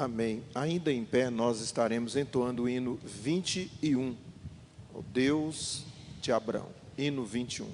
Amém. Ainda em pé, nós estaremos entoando o hino 21. O Deus de Abraão. Hino 21.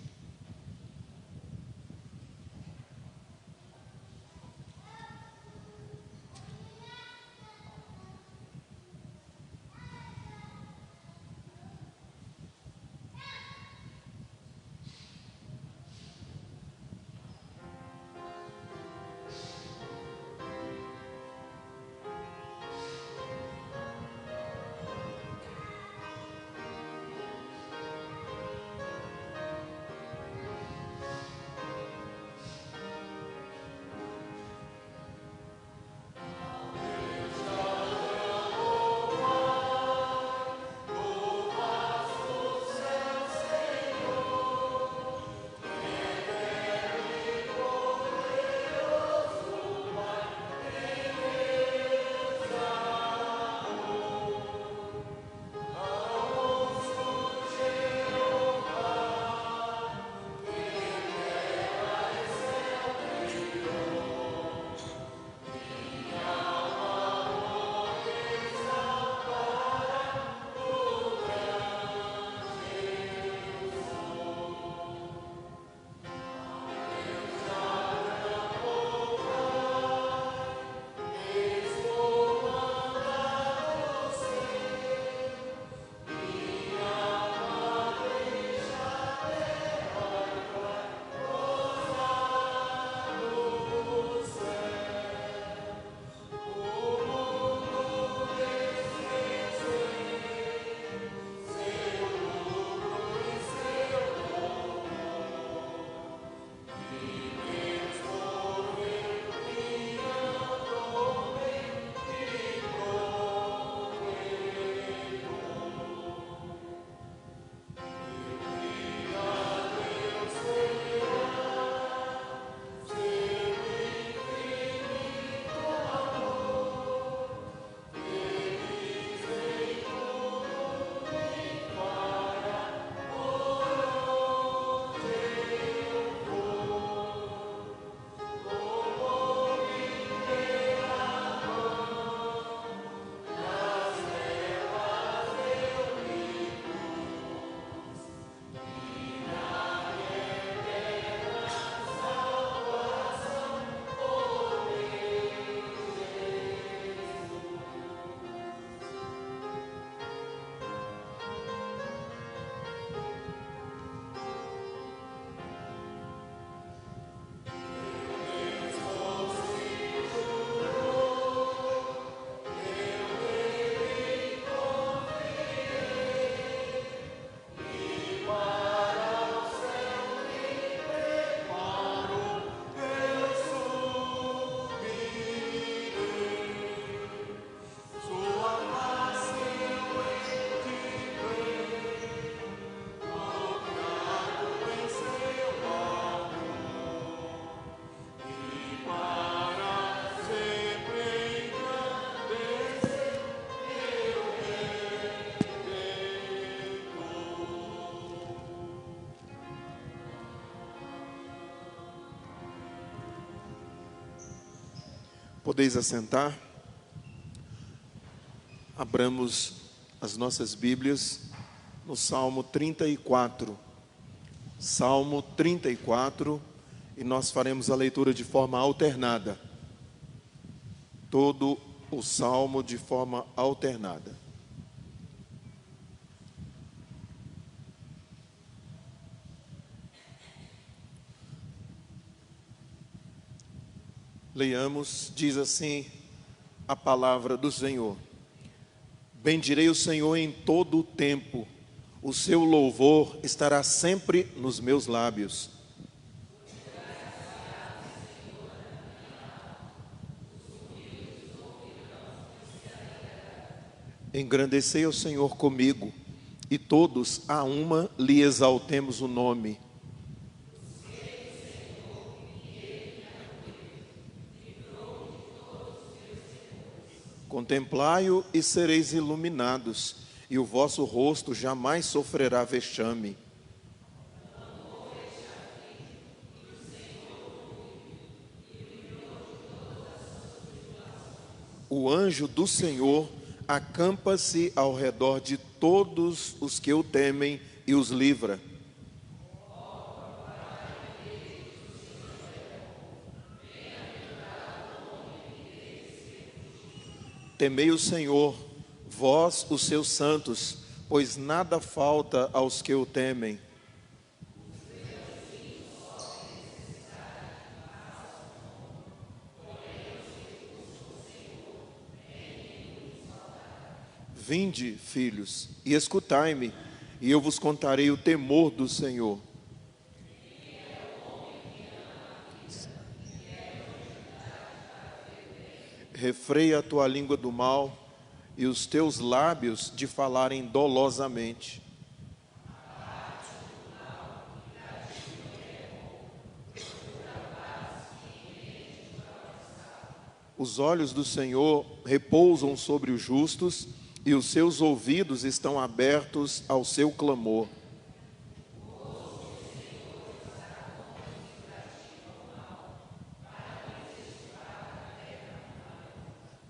Podeis assentar. Abramos as nossas Bíblias no Salmo 34. Salmo 34, e nós faremos a leitura de forma alternada. Todo o Salmo de forma alternada. Leiamos, diz assim a palavra do Senhor. Bendirei o Senhor em todo o tempo, o seu louvor estará sempre nos meus lábios. Engrandecei o Senhor comigo, e todos a uma lhe exaltemos o nome. Contemplai-o e sereis iluminados, e o vosso rosto jamais sofrerá vexame. o anjo do Senhor acampa-se ao redor de todos os que o temem e os livra. Temei o Senhor, vós os seus santos, pois nada falta aos que o temem. Vinde, filhos, e escutai-me, e eu vos contarei o temor do Senhor. Refreia a tua língua do mal e os teus lábios de falarem dolosamente. Os olhos do Senhor repousam sobre os justos e os seus ouvidos estão abertos ao seu clamor.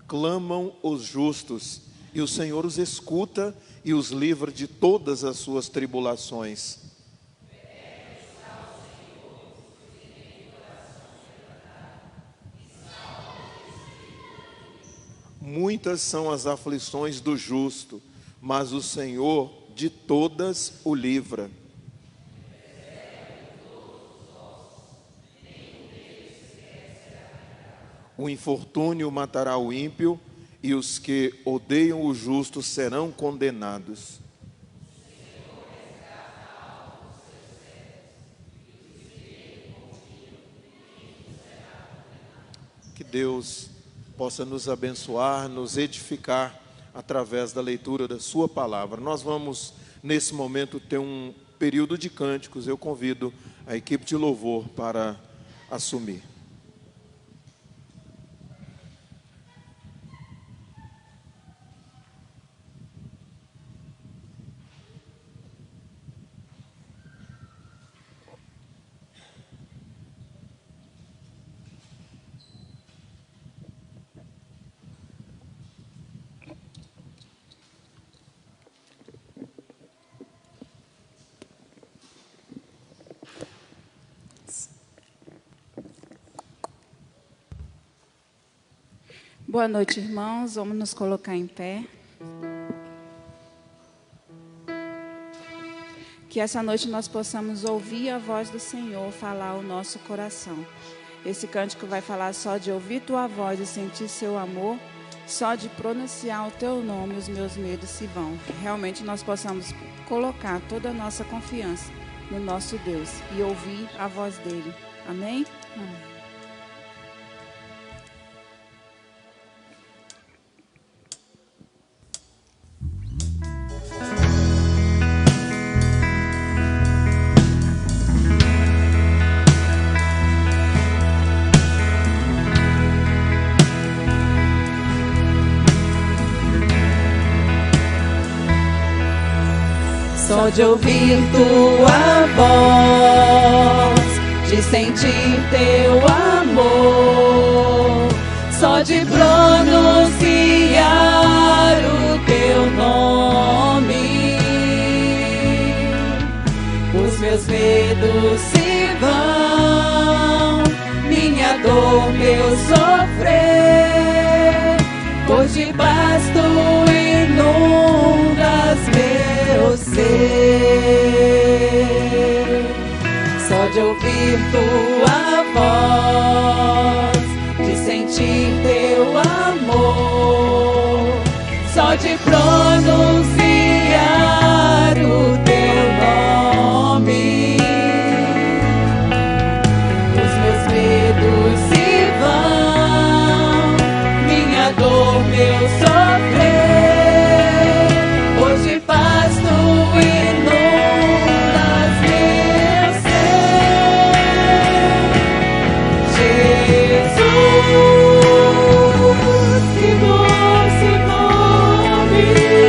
Clamam os justos, e o Senhor os escuta e os livra de todas as suas tribulações. Muitas são as aflições do justo, mas o Senhor de todas o livra. O infortúnio matará o ímpio, e os que odeiam o justo serão condenados. Que Deus possa nos abençoar, nos edificar através da leitura da sua palavra. Nós vamos, nesse momento, ter um período de cânticos. Eu convido a equipe de louvor para assumir. Boa noite, irmãos. Vamos nos colocar em pé. Que essa noite nós possamos ouvir a voz do Senhor falar ao nosso coração. Esse cântico vai falar só de ouvir tua voz e sentir seu amor, só de pronunciar o teu nome, os meus medos se vão. Que realmente nós possamos colocar toda a nossa confiança no nosso Deus e ouvir a voz dele. Amém? Amém. Só de ouvir tua voz, de sentir teu amor, só de pronunciar o teu nome, os meus medos se vão, minha dor, meu sofrer, por debaixo tu inundas meu ser. Só de ouvir tua voz, de sentir teu amor, só de pronunciar o teu nome, os meus medos se vão, minha dor, meu sofrer, hoje faz tu inundas meu ser. Jesus, que doce nome.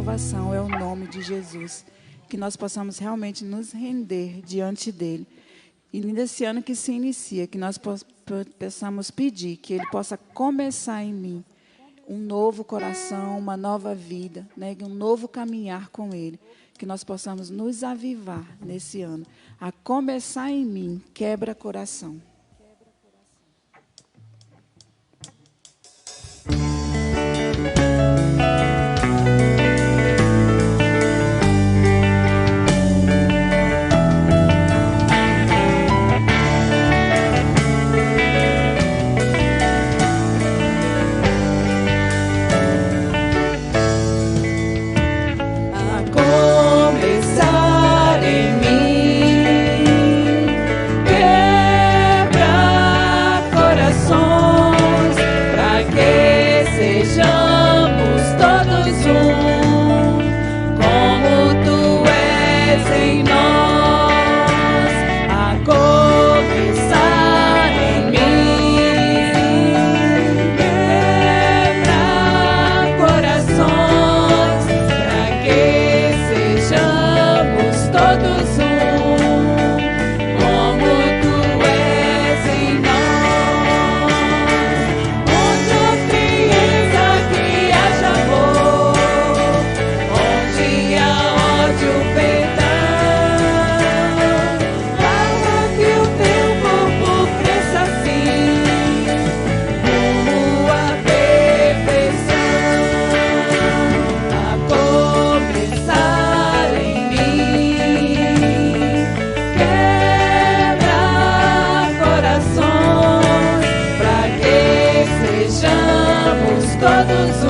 salvação é o nome de Jesus. Que nós possamos realmente nos render diante dele. E nesse ano que se inicia, que nós possamos pedir que ele possa começar em mim um novo coração, uma nova vida, né? Um novo caminhar com ele. Que nós possamos nos avivar nesse ano. A começar em mim, quebra coração. Começar em mim, quebra corações, para que sejamos todos um, como tu és em nós. A começar em mim, quebra corações, para que sejamos todos um, como tu és em nós. Onde a frieza que haja amor, onde há ódio, perdão, para que o teu corpo cresça assim, rumo à perfeição. A começar em mim, quebra corações, para que sejamos todos um,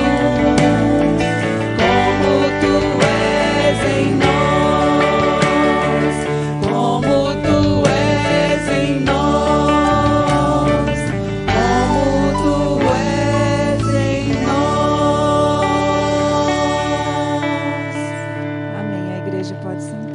como tu és em nós, como tu és em nós, como tu és em nós. Amém. A igreja pode sentar.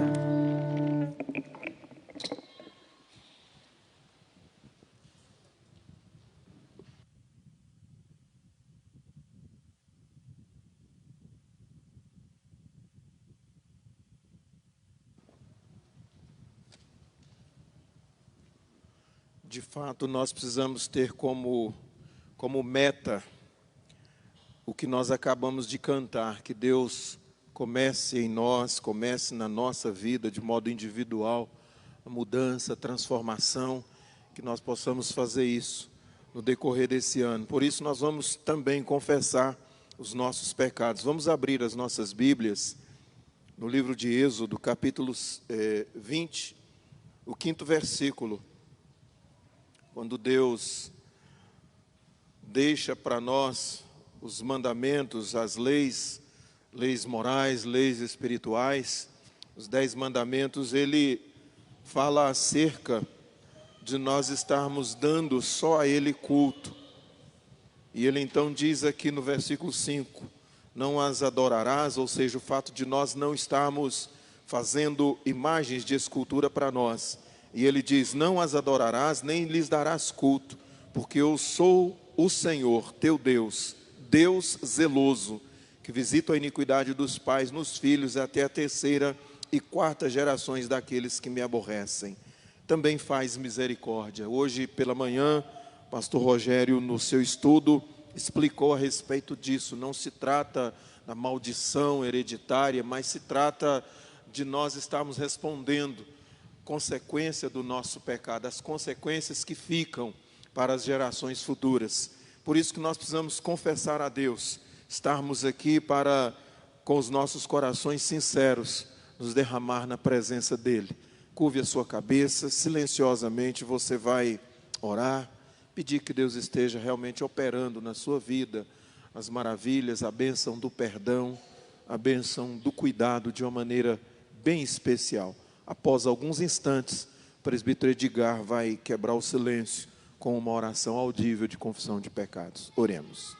De fato, nós precisamos ter como meta o que nós acabamos de cantar, que Deus comece em nós, comece na nossa vida de modo individual, a mudança, a transformação, que nós possamos fazer isso no decorrer desse ano. Por isso nós vamos também confessar os nossos pecados. Vamos abrir as nossas Bíblias no livro de Êxodo, capítulo 20, o 5º versículo. Quando Deus deixa para nós os mandamentos, as leis morais, leis espirituais, os 10 mandamentos, Ele fala acerca de nós estarmos dando só a Ele culto. E Ele então diz aqui no versículo 5, não as adorarás, ou seja, o fato de nós não estarmos fazendo imagens de escultura para nós. E Ele diz, não as adorarás, nem lhes darás culto, porque eu sou o Senhor, teu Deus, Deus zeloso, que visita a iniquidade dos pais nos filhos até a 3ª e 4ª gerações daqueles que me aborrecem. Também faz misericórdia. Hoje pela manhã, pastor Rogério, no seu estudo, explicou a respeito disso. Não se trata da maldição hereditária, mas se trata de nós estarmos respondendo consequência do nosso pecado, as consequências que ficam para as gerações futuras. Por isso que nós precisamos confessar a Deus, estarmos aqui para, com os nossos corações sinceros, nos derramar na presença dEle. Curve a sua cabeça, silenciosamente você vai orar, pedir que Deus esteja realmente operando na sua vida as maravilhas, a bênção do perdão, a bênção do cuidado de uma maneira bem especial. Após alguns instantes, o presbítero Edgar vai quebrar o silêncio com uma oração audível de confissão de pecados. Oremos.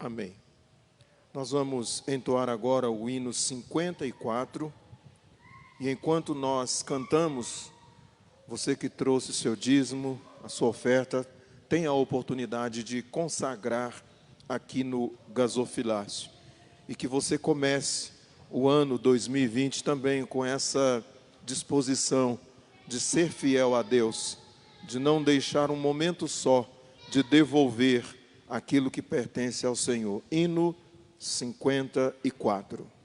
Amém. Nós vamos entoar agora o hino 54. E enquanto nós cantamos, você que trouxe seu dízimo, a sua oferta, tem a oportunidade de consagrar aqui no gasofilácio. E que você comece o ano 2020 também com essa disposição de ser fiel a Deus, de não deixar um momento só de devolver aquilo que pertence ao Senhor. Hino 54.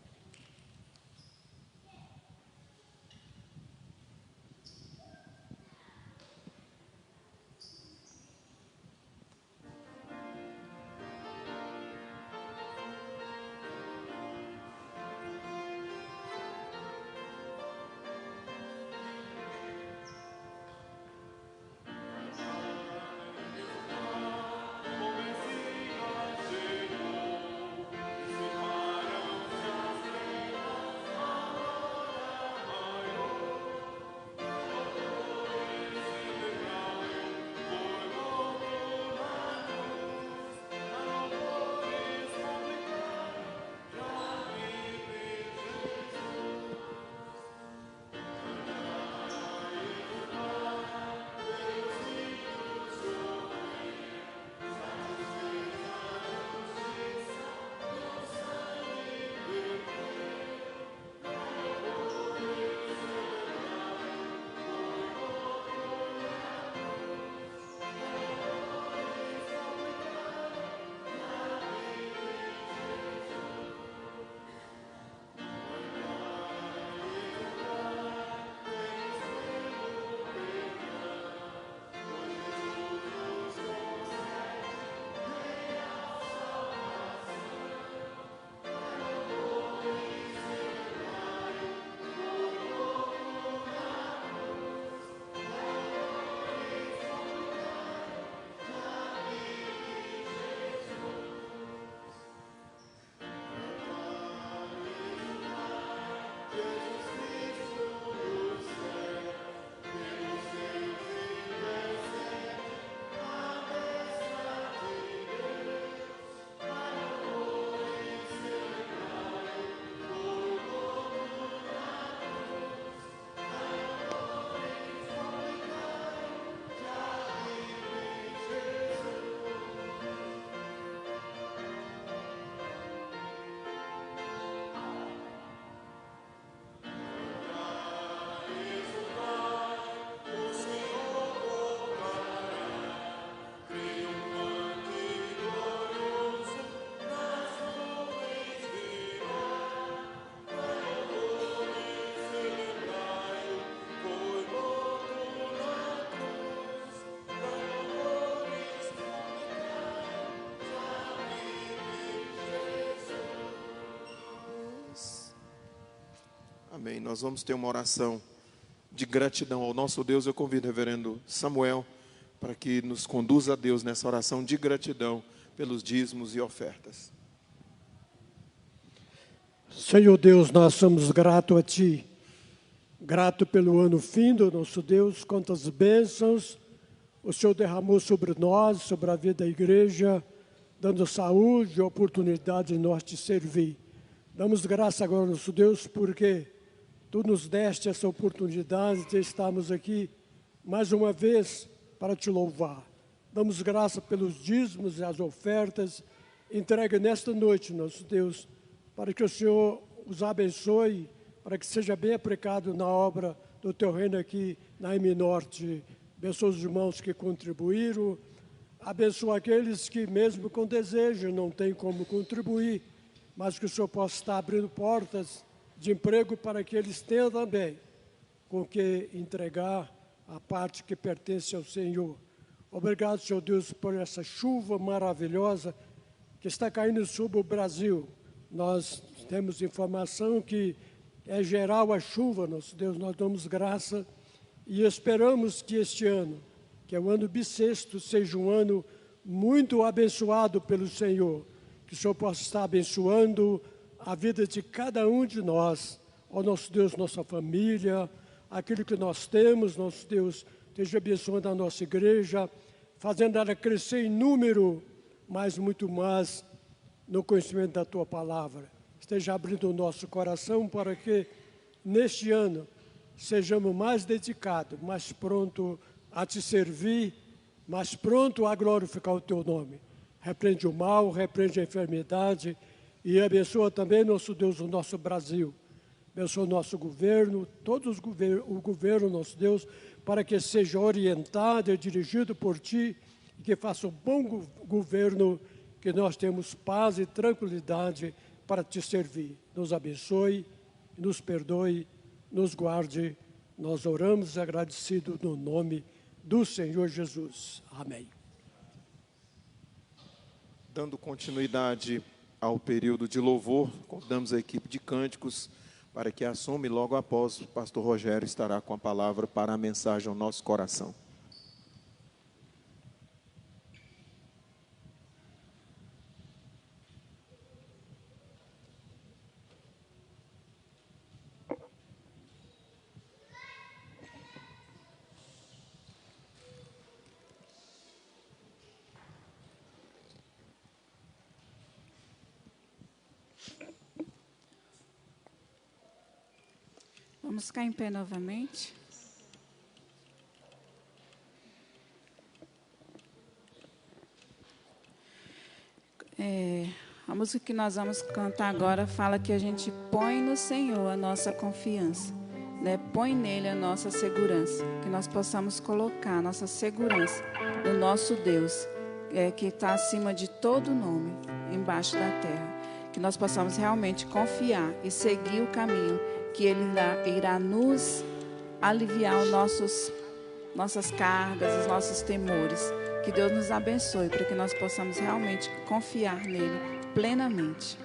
Amém. Nós vamos ter uma oração de gratidão ao nosso Deus. Eu convido o reverendo Samuel para que nos conduza a Deus nessa oração de gratidão pelos dízimos e ofertas. Senhor Deus, nós somos gratos a Ti. Grato pelo ano findo, nosso Deus, quantas bênçãos o Senhor derramou sobre nós, sobre a vida da igreja, dando saúde e oportunidade de nós te servir. Damos graça agora, nosso Deus, porque Tu nos deste essa oportunidade de estarmos aqui mais uma vez para Te louvar. Damos graça pelos dízimos e as ofertas. Entrega nesta noite, nosso Deus, para que o Senhor os abençoe, para que seja bem aplicado na obra do Teu reino aqui na M Norte. Abençoa os irmãos que contribuíram, abençoa aqueles que mesmo com desejo não têm como contribuir, mas que o Senhor possa estar abrindo portas de emprego para que eles tenham também com que entregar a parte que pertence ao Senhor. Obrigado, Senhor Deus, por essa chuva maravilhosa que está caindo sobre o Brasil. Nós temos informação que é geral a chuva, nosso Deus, nós damos graça e esperamos que este ano, que é o ano bissexto, seja um ano muito abençoado pelo Senhor, que o Senhor possa estar abençoando a vida de cada um de nós, ó nosso Deus, nossa família, aquilo que nós temos, nosso Deus, esteja abençoando a nossa igreja, fazendo ela crescer em número, mas muito mais no conhecimento da Tua Palavra. Esteja abrindo o nosso coração para que, neste ano, sejamos mais dedicados, mais prontos a Te servir, mais prontos a glorificar o Teu nome. Repreende o mal, repreende a enfermidade e abençoa também, nosso Deus, o nosso Brasil. Abençoa o nosso governo, todos o governo, nosso Deus, para que seja orientado e dirigido por Ti e que faça um bom governo, que nós temos paz e tranquilidade para Te servir. Nos abençoe, nos perdoe, nos guarde. Nós oramos agradecidos no nome do Senhor Jesus. Amém. Dando continuidade ao período de louvor, convidamos a equipe de cânticos para que assume. Logo após, o pastor Rogério estará com a palavra para a mensagem ao nosso coração. Vamos ficar em pé novamente. A música que nós vamos cantar agora fala que a gente põe no Senhor a nossa confiança, né? Põe nele a nossa segurança, que nós possamos colocar a nossa segurança no nosso Deus, que está acima de todo nome, embaixo da terra, que nós possamos realmente confiar e seguir o caminho que Ele irá nos aliviar nossas cargas, os nossos temores. Que Deus nos abençoe para que nós possamos realmente confiar nele plenamente.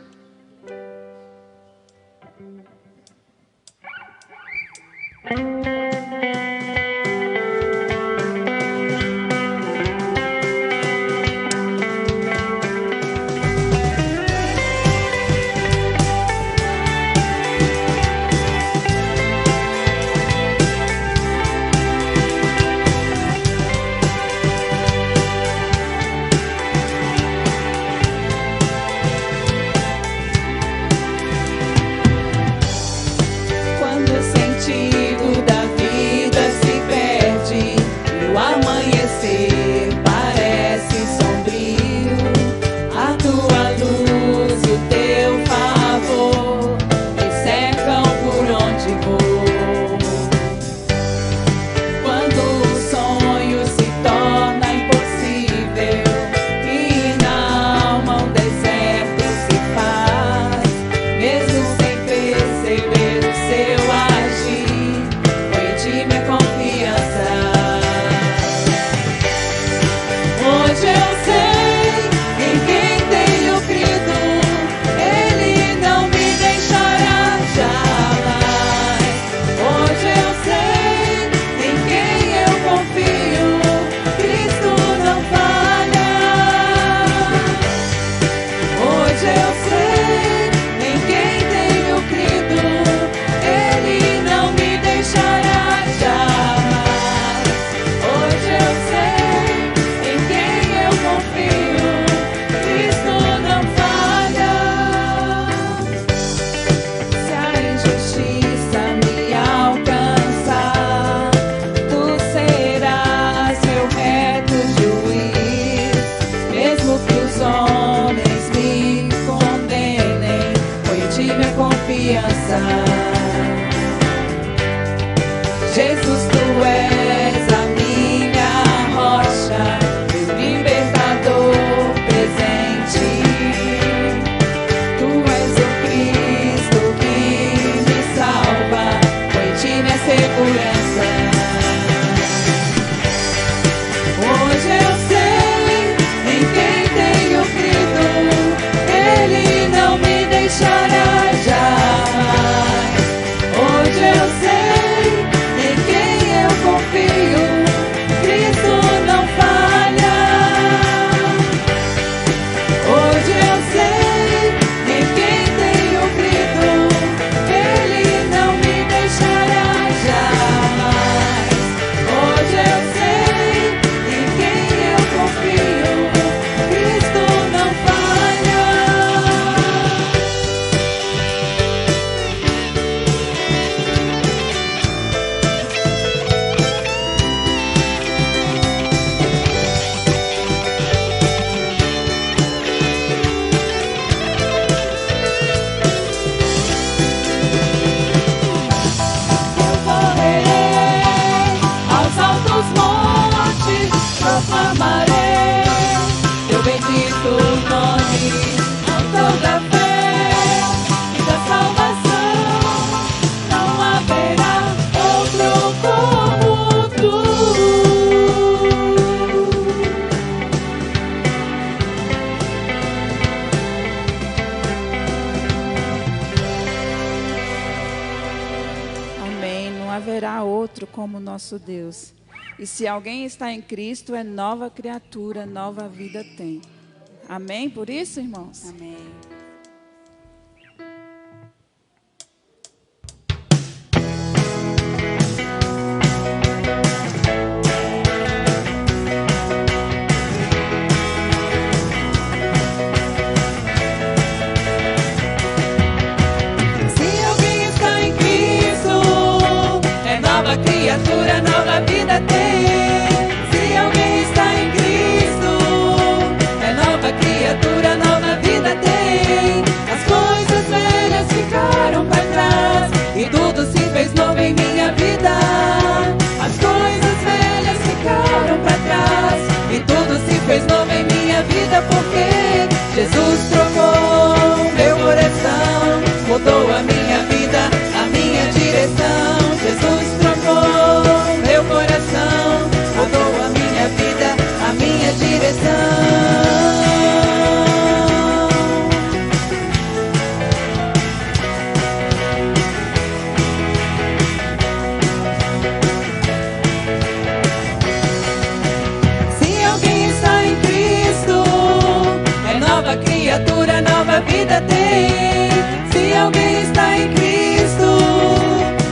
Deixará jamais. Hoje eu sei em quem amarei teu bendito nome com toda fé e da salvação. Não haverá outro como tu. Amém. Não haverá outro como nosso Deus. E se alguém está em Cristo, é nova criatura, nova vida tem. Amém por isso, irmãos? Amém. Se alguém está em Cristo, é nova criatura, nova vida tem. Se alguém está em Cristo, é nova criatura, nova vida tem. As coisas velhas ficaram para trás e tudo se fez novo em minha vida. As coisas velhas ficaram para trás e tudo se fez novo em minha vida, porque Jesus trocou meu coração, mudou a minha vida, a minha direção. Jesus trocou meu coração, mudou a minha vida, a minha direção. Se alguém está em Cristo, é nova criatura, nova vida tem. Se alguém está em Cristo,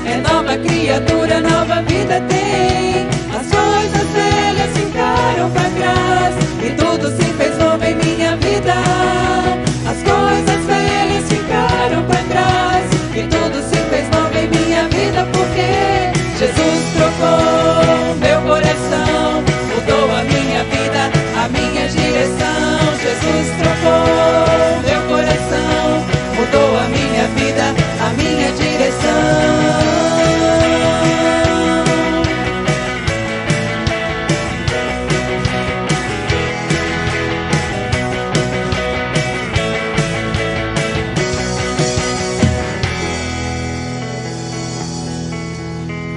é nova criatura, nova vida tem. As coisas velhas ficaram para trás e tudo se fez novo em minha vida. As coisas velhas ficaram para trás e tudo se fez novo em minha vida, porque Jesus trocou meu coração, mudou a minha vida, a minha direção. Jesus trocou meu coração, mudou a minha vida, a minha direção.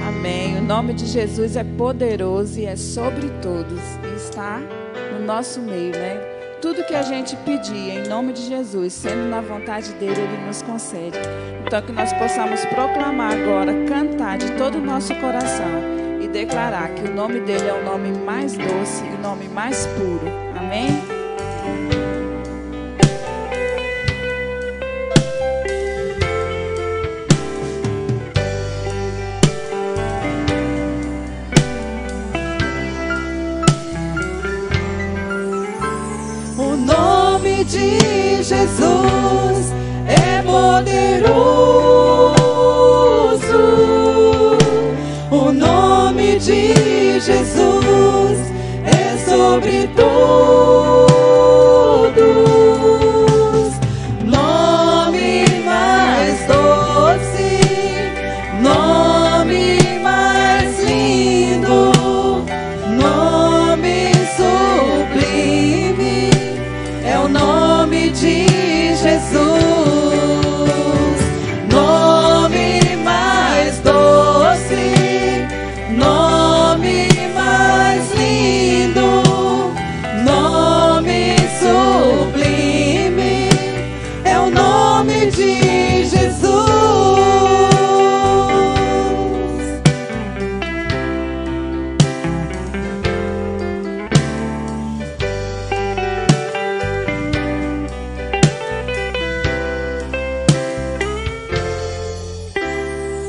Amém. O nome de Jesus é poderoso e é sobre todos. E está no nosso meio, né? Tudo que a gente pedir em nome de Jesus, sendo na vontade dele, ele nos concede. Então que nós possamos proclamar agora, cantar de todo o nosso coração e declarar que o nome dele é o nome mais doce e o nome mais puro. Amém? O nome de Jesus é poderoso. O nome de Jesus é sobre todos. Nome mais doce, nome mais lindo, nome sublime, é o nome de Jesus. Nome mais doce, nome mais lindo, nome sublime, é o nome de Jesus.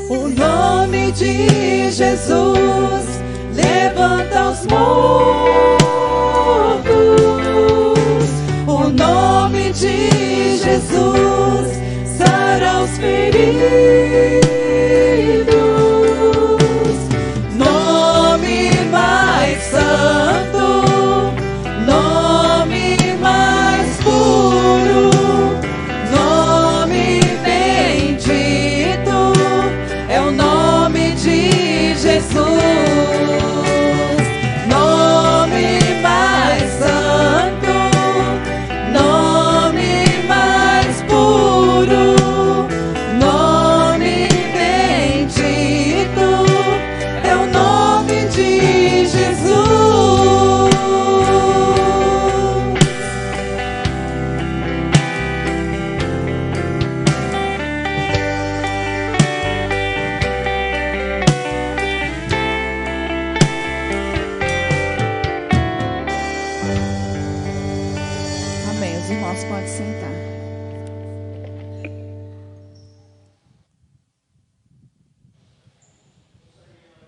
O nome de Jesus levanta os mortos. O nome de Jesus sara os feridos. Nome mais santo, nome mais puro, nome bendito, é o nome de Jesus. Nome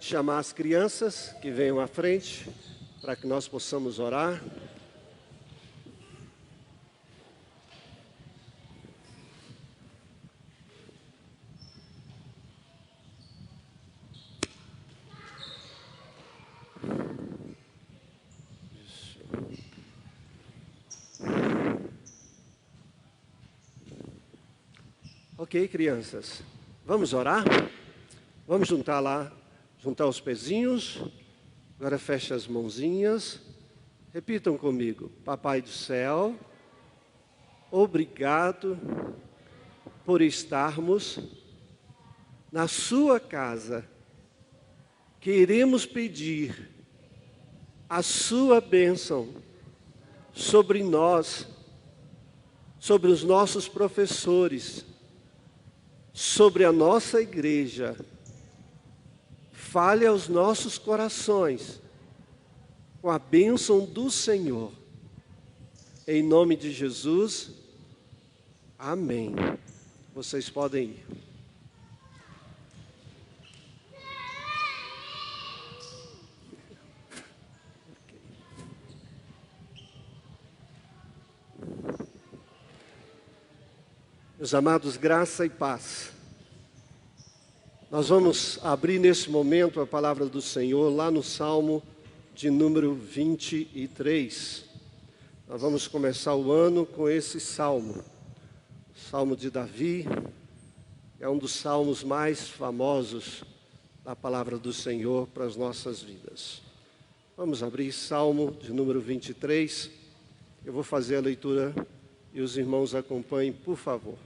chamar as crianças que venham à frente para que nós possamos orar. Ok, crianças, vamos orar? Vamos juntar os pezinhos. Agora feche as mãozinhas. Repitam comigo. Papai do céu, obrigado por estarmos na sua casa. Queremos pedir a sua bênção sobre nós, sobre os nossos professores, sobre a nossa igreja. Fale aos nossos corações com a bênção do Senhor. Em nome de Jesus, amém. Vocês podem ir. Meus amados, graça e paz. Nós vamos abrir nesse momento a palavra do Senhor lá no Salmo de número 23. Nós vamos começar o ano com esse salmo. O Salmo de Davi é um dos salmos mais famosos da palavra do Senhor para as nossas vidas. Vamos abrir Salmo de número 23. Eu vou fazer a leitura e os irmãos acompanhem, por favor.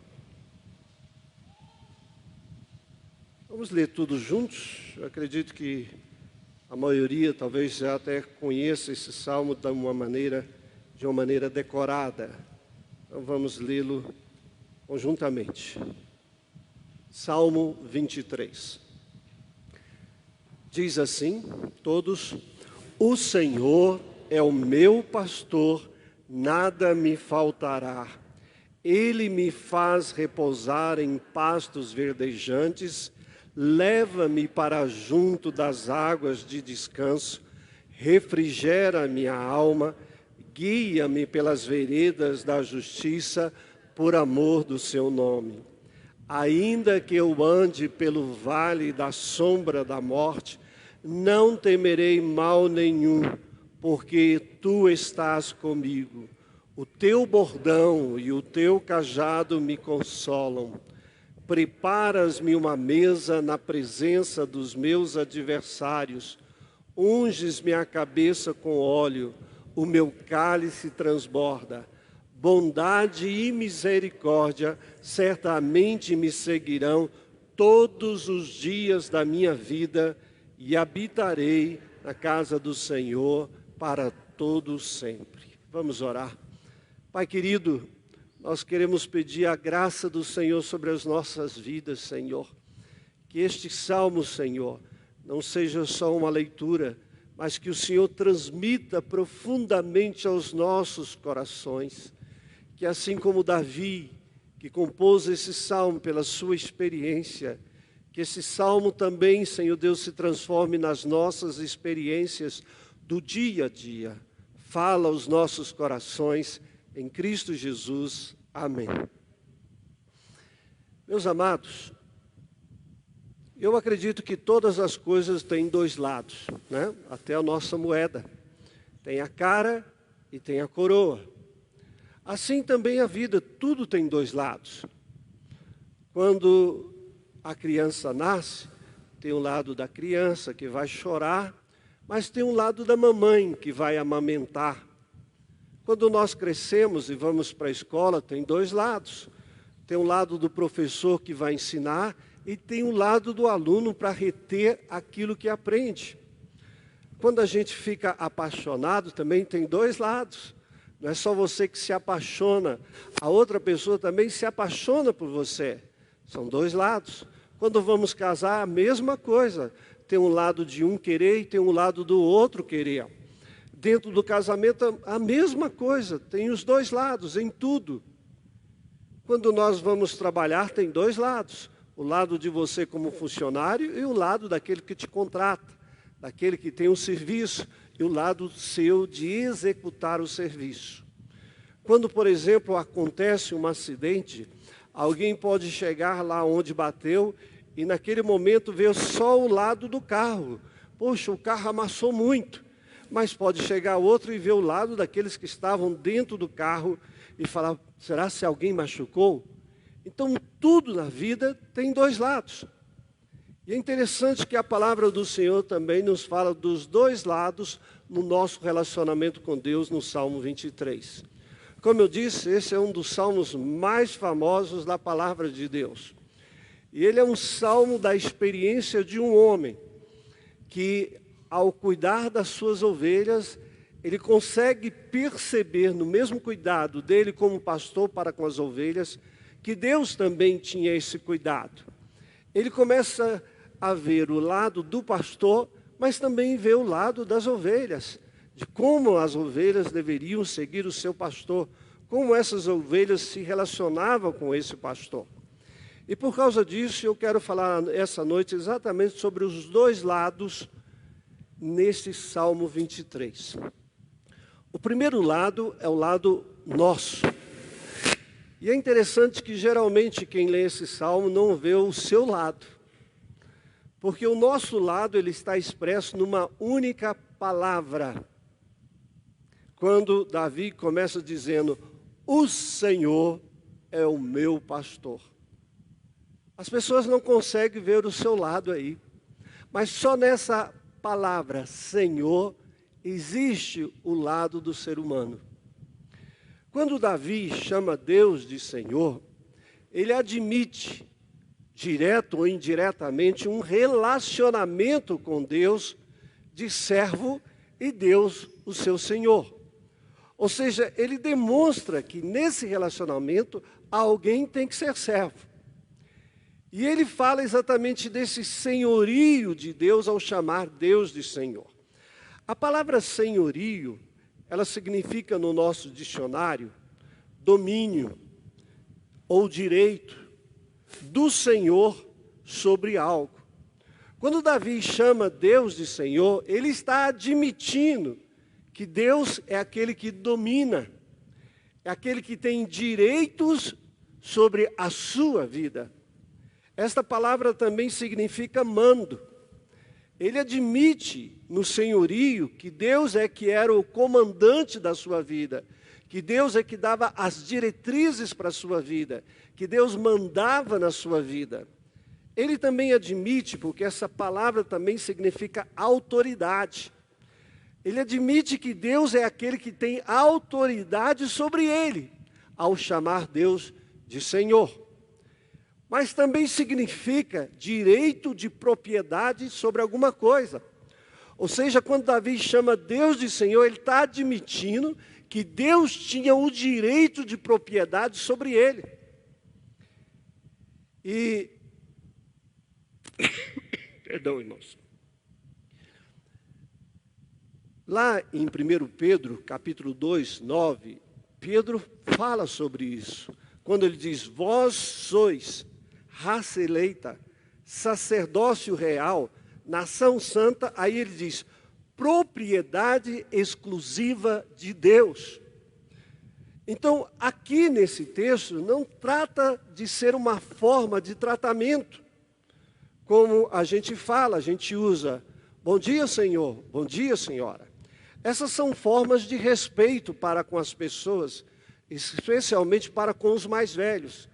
Vamos ler tudo juntos. Eu acredito que a maioria talvez já até conheça esse salmo de uma maneira decorada. Então vamos lê-lo conjuntamente. Salmo 23. Diz assim, todos: o Senhor é o meu pastor, nada me faltará. Ele me faz repousar em pastos verdejantes, leva-me para junto das águas de descanso, refrigera a minha alma, guia-me pelas veredas da justiça, por amor do seu nome. Ainda que eu ande pelo vale da sombra da morte, não temerei mal nenhum, porque tu estás comigo. O teu bordão e o teu cajado me consolam. Preparas-me uma mesa na presença dos meus adversários. Unges-me a cabeça com óleo, o meu cálice transborda. Bondade e misericórdia certamente me seguirão todos os dias da minha vida, e habitarei na casa do Senhor para todo sempre. Vamos orar. Pai querido, nós queremos pedir a graça do Senhor sobre as nossas vidas, Senhor. Que este salmo, Senhor, não seja só uma leitura, mas que o Senhor transmita profundamente aos nossos corações. Que assim como Davi, que compôs esse salmo pela sua experiência, que esse salmo também, Senhor Deus, se transforme nas nossas experiências do dia a dia. Fala aos nossos corações, em Cristo Jesus. Amém. Meus amados, eu acredito que todas as coisas têm dois lados, né? Até a nossa moeda. Tem a cara e tem a coroa. Assim também a vida, tudo tem dois lados. Quando a criança nasce, tem um lado da criança que vai chorar, mas tem um lado da mamãe que vai amamentar. Quando nós crescemos e vamos para a escola, tem dois lados. Tem um lado do professor que vai ensinar e tem um lado do aluno para reter aquilo que aprende. Quando a gente fica apaixonado, também tem dois lados. Não é só você que se apaixona, a outra pessoa também se apaixona por você. São dois lados. Quando vamos casar, a mesma coisa. Tem um lado de um querer e tem um lado do outro querer. Dentro do casamento, a mesma coisa. Tem os dois lados, em tudo. Quando nós vamos trabalhar, tem dois lados. O lado de você como funcionário e o lado daquele que te contrata, daquele que tem um serviço e o lado seu de executar o serviço. Quando, por exemplo, acontece um acidente, alguém pode chegar lá onde bateu e naquele momento ver só o lado do carro. Poxa, o carro amassou muito. Mas pode chegar outro e ver o lado daqueles que estavam dentro do carro e falar, será se alguém machucou? Então, tudo na vida tem dois lados. E é interessante que a palavra do Senhor também nos fala dos dois lados no nosso relacionamento com Deus no Salmo 23. Como eu disse, esse é um dos salmos mais famosos da palavra de Deus. E ele é um salmo da experiência de um homem que, ao cuidar das suas ovelhas, ele consegue perceber no mesmo cuidado dele como pastor para com as ovelhas, que Deus também tinha esse cuidado. Ele começa a ver o lado do pastor, mas também vê o lado das ovelhas, de como as ovelhas deveriam seguir o seu pastor, como essas ovelhas se relacionavam com esse pastor. E por causa disso, eu quero falar essa noite exatamente sobre os dois lados nesse Salmo 23. O primeiro lado é o lado nosso. E é interessante que geralmente quem lê esse salmo não vê o seu lado. Porque o nosso lado ele está expresso numa única palavra. Quando Davi começa dizendo, o Senhor é o meu pastor. As pessoas não conseguem ver o seu lado aí. Mas só nessa palavra, Senhor, existe o lado do ser humano. Quando Davi chama Deus de Senhor, ele admite, direto ou indiretamente, um relacionamento com Deus de servo e Deus, o seu Senhor. Ou seja, ele demonstra que nesse relacionamento alguém tem que ser servo. E ele fala exatamente desse senhorio de Deus ao chamar Deus de Senhor. A palavra senhorio, ela significa no nosso dicionário domínio ou direito do Senhor sobre algo. Quando Davi chama Deus de Senhor, ele está admitindo que Deus é aquele que domina, é aquele que tem direitos sobre a sua vida. Esta palavra também significa mando. Ele admite no senhorio que Deus é que era o comandante da sua vida, que Deus é que dava as diretrizes para a sua vida, que Deus mandava na sua vida. Ele também admite, porque essa palavra também significa autoridade. Ele admite que Deus é aquele que tem autoridade sobre ele, ao chamar Deus de Senhor. Mas também significa direito de propriedade sobre alguma coisa. Ou seja, quando Davi chama Deus de Senhor, ele está admitindo que Deus tinha o direito de propriedade sobre ele. E, perdão, irmãos. Lá em 1 Pedro, capítulo 2, 9, Pedro fala sobre isso. Quando ele diz, vós sois raça eleita, sacerdócio real, nação santa, aí ele diz, propriedade exclusiva de Deus. Então, aqui nesse texto, não trata de ser uma forma de tratamento. Como a gente fala, a gente usa, bom dia, senhor, bom dia, senhora. Essas são formas de respeito para com as pessoas, especialmente para com os mais velhos.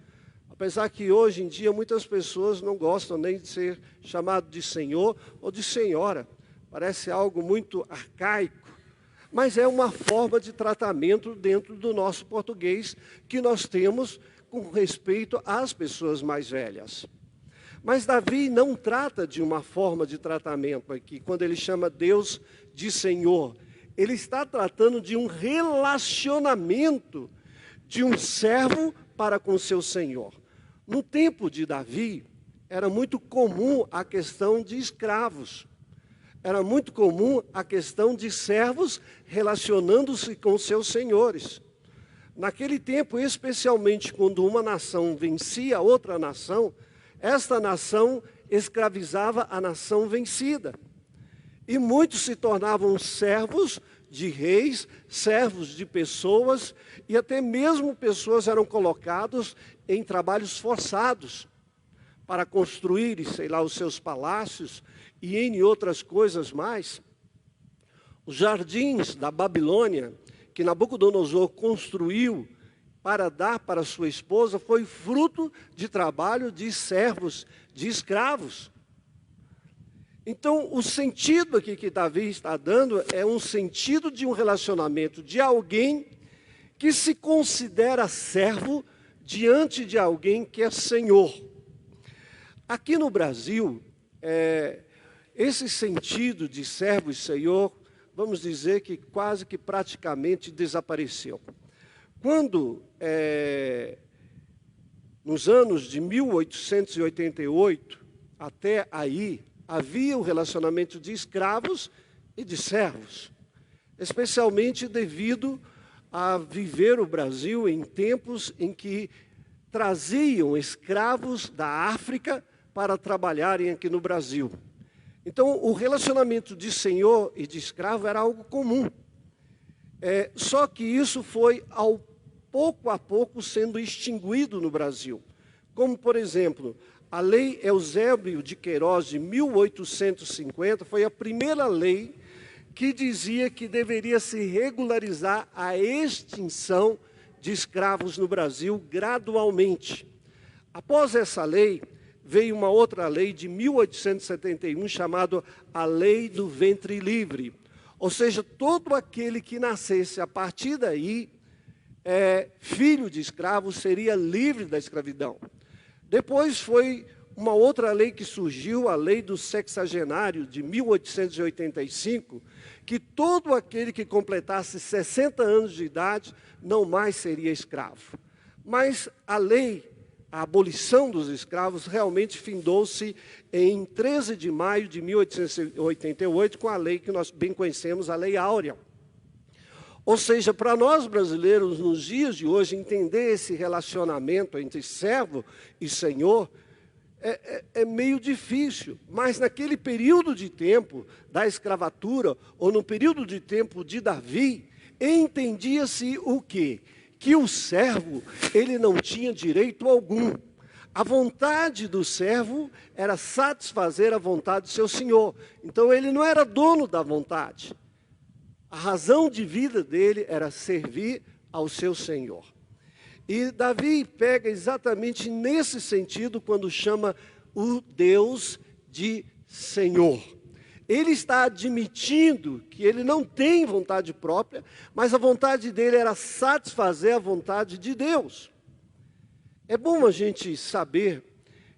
Apesar que hoje em dia muitas pessoas não gostam nem de ser chamado de senhor ou de senhora. Parece algo muito arcaico, mas é uma forma de tratamento dentro do nosso português que nós temos com respeito às pessoas mais velhas. Mas Davi não trata de uma forma de tratamento aqui, quando ele chama Deus de Senhor. Ele está tratando de um relacionamento de um servo para com seu Senhor. No tempo de Davi, era muito comum a questão de escravos. Era muito comum a questão de servos relacionando-se com seus senhores. Naquele tempo, especialmente quando uma nação vencia outra nação, esta nação escravizava a nação vencida. E muitos se tornavam servos de reis, servos de pessoas, e até mesmo pessoas eram colocadas em trabalhos forçados para construir, sei lá, os seus palácios e em outras coisas mais. Os jardins da Babilônia, que Nabucodonosor construiu para dar para sua esposa, foi fruto de trabalho de servos, de escravos. Então, o sentido aqui que Davi está dando é um sentido de um relacionamento de alguém que se considera servo diante de alguém que é senhor. Aqui no Brasil, esse sentido de servo e senhor, vamos dizer que quase que praticamente desapareceu. Quando, nos anos de 1888, até aí, havia o relacionamento de escravos e de servos, especialmente devido a viver o Brasil em tempos em que traziam escravos da África para trabalharem aqui no Brasil. Então, o relacionamento de senhor e de escravo era algo comum. Só que isso foi, pouco a pouco, sendo extinguido no Brasil. Como, por exemplo, a Lei Eusébio de Queiroz, de 1850, foi a primeira lei que dizia que deveria se regularizar a extinção de escravos no Brasil gradualmente. Após essa lei, veio uma outra lei de 1871, chamada a Lei do Ventre Livre. Ou seja, todo aquele que nascesse a partir daí, filho de escravo, seria livre da escravidão. Depois foi uma outra lei que surgiu, a Lei do Sexagenário, de 1885, que todo aquele que completasse 60 anos de idade não mais seria escravo. Mas a abolição dos escravos realmente findou-se em 13 de maio de 1888, com a lei que nós bem conhecemos, a Lei Áurea. Ou seja, para nós brasileiros, nos dias de hoje, entender esse relacionamento entre servo e senhor é meio difícil. Mas naquele período de tempo da escravatura, ou no período de tempo de Davi, entendia-se o quê? Que o servo, ele não tinha direito algum. A vontade do servo era satisfazer a vontade do seu senhor. Então, ele não era dono da vontade. A razão de vida dele era servir ao seu senhor. E Davi pega exatamente nesse sentido quando chama o Deus de Senhor. Ele está admitindo que ele não tem vontade própria, mas a vontade dele era satisfazer a vontade de Deus. É bom a gente saber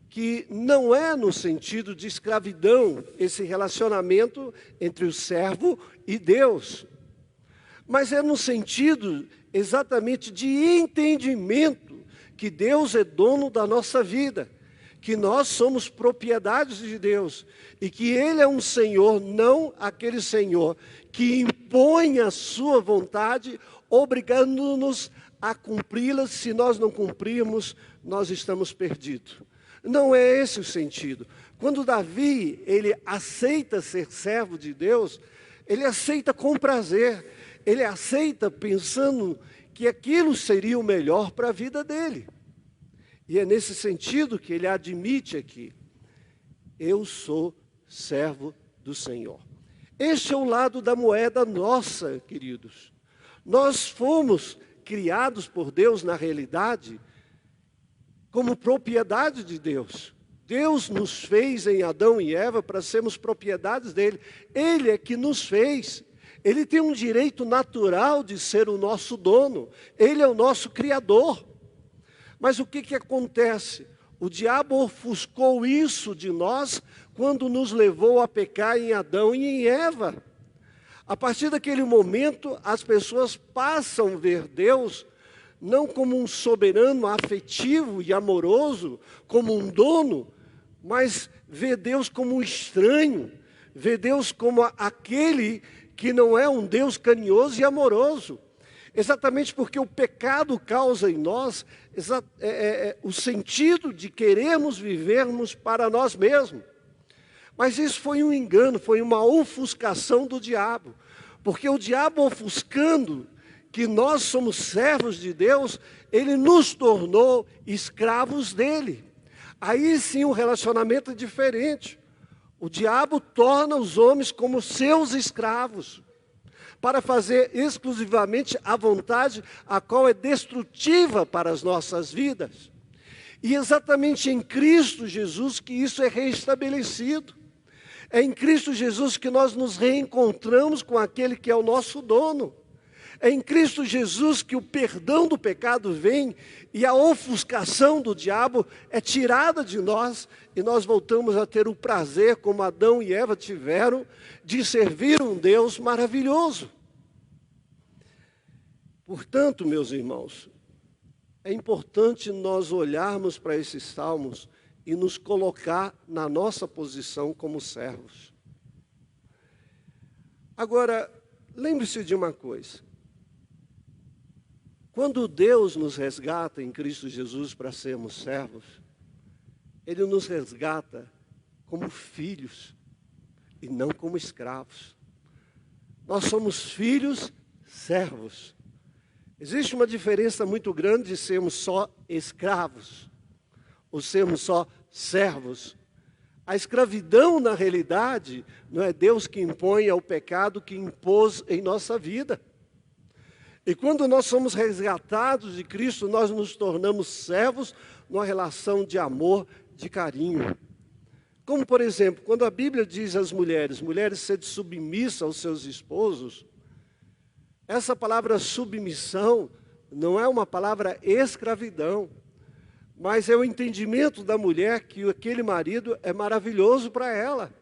que não é no sentido de escravidão esse relacionamento entre o servo e Deus, mas é no sentido exatamente de entendimento que Deus é dono da nossa vida, que nós somos propriedades de Deus e que Ele é um Senhor, não aquele Senhor que impõe a sua vontade, obrigando-nos a cumpri-la. Se nós não cumprirmos, nós estamos perdidos. Não é esse o sentido. Quando Davi, ele aceita ser servo de Deus, ele aceita com prazer, ele aceita pensando que aquilo seria o melhor para a vida dele. E é nesse sentido que ele admite aqui, eu sou servo do Senhor. Este é o lado da moeda nossa, queridos. Nós fomos criados por Deus, na realidade, como propriedade de Deus. Deus nos fez em Adão e Eva para sermos propriedades dele. Ele é que nos fez. Ele tem um direito natural de ser o nosso dono. Ele é o nosso criador. Mas o que acontece? O diabo ofuscou isso de nós quando nos levou a pecar em Adão e em Eva. A partir daquele momento, as pessoas passam a ver Deus não como um soberano afetivo e amoroso, como um dono, mas vê Deus como um estranho, vê Deus como aquele que não é um Deus carinhoso e amoroso. exatamente porque o pecado causa em nós o sentido de querermos vivermos para nós mesmos. Mas isso foi um engano, foi uma ofuscação do diabo. Porque o diabo, ofuscando que nós somos servos de Deus, ele nos tornou escravos dele. Aí sim o relacionamento é diferente. O diabo torna os homens como seus escravos, para fazer exclusivamente a vontade a qual é destrutiva para as nossas vidas. E exatamente em Cristo Jesus que isso é reestabelecido. É em Cristo Jesus que nós nos reencontramos com aquele que é o nosso dono. É em Cristo Jesus que o perdão do pecado vem e a ofuscação do diabo é tirada de nós e nós voltamos a ter o prazer, como Adão e Eva tiveram, de servir um Deus maravilhoso. Portanto, meus irmãos, é importante nós olharmos para esses salmos e nos colocar na nossa posição como servos. Agora, lembre-se de uma coisa. Quando Deus nos resgata em Cristo Jesus para sermos servos, Ele nos resgata como filhos e não como escravos. Nós somos filhos servos. Existe uma diferença muito grande de sermos só escravos ou sermos só servos. A escravidão, na realidade, não é Deus que impõe, é o pecado que impôs em nossa vida. E quando nós somos resgatados de Cristo, nós nos tornamos servos numa relação de amor, de carinho. Como, por exemplo, quando a Bíblia diz às mulheres, sede submissa aos seus esposos, essa palavra submissão não é uma palavra escravidão, mas é o entendimento da mulher que aquele marido é maravilhoso para ela.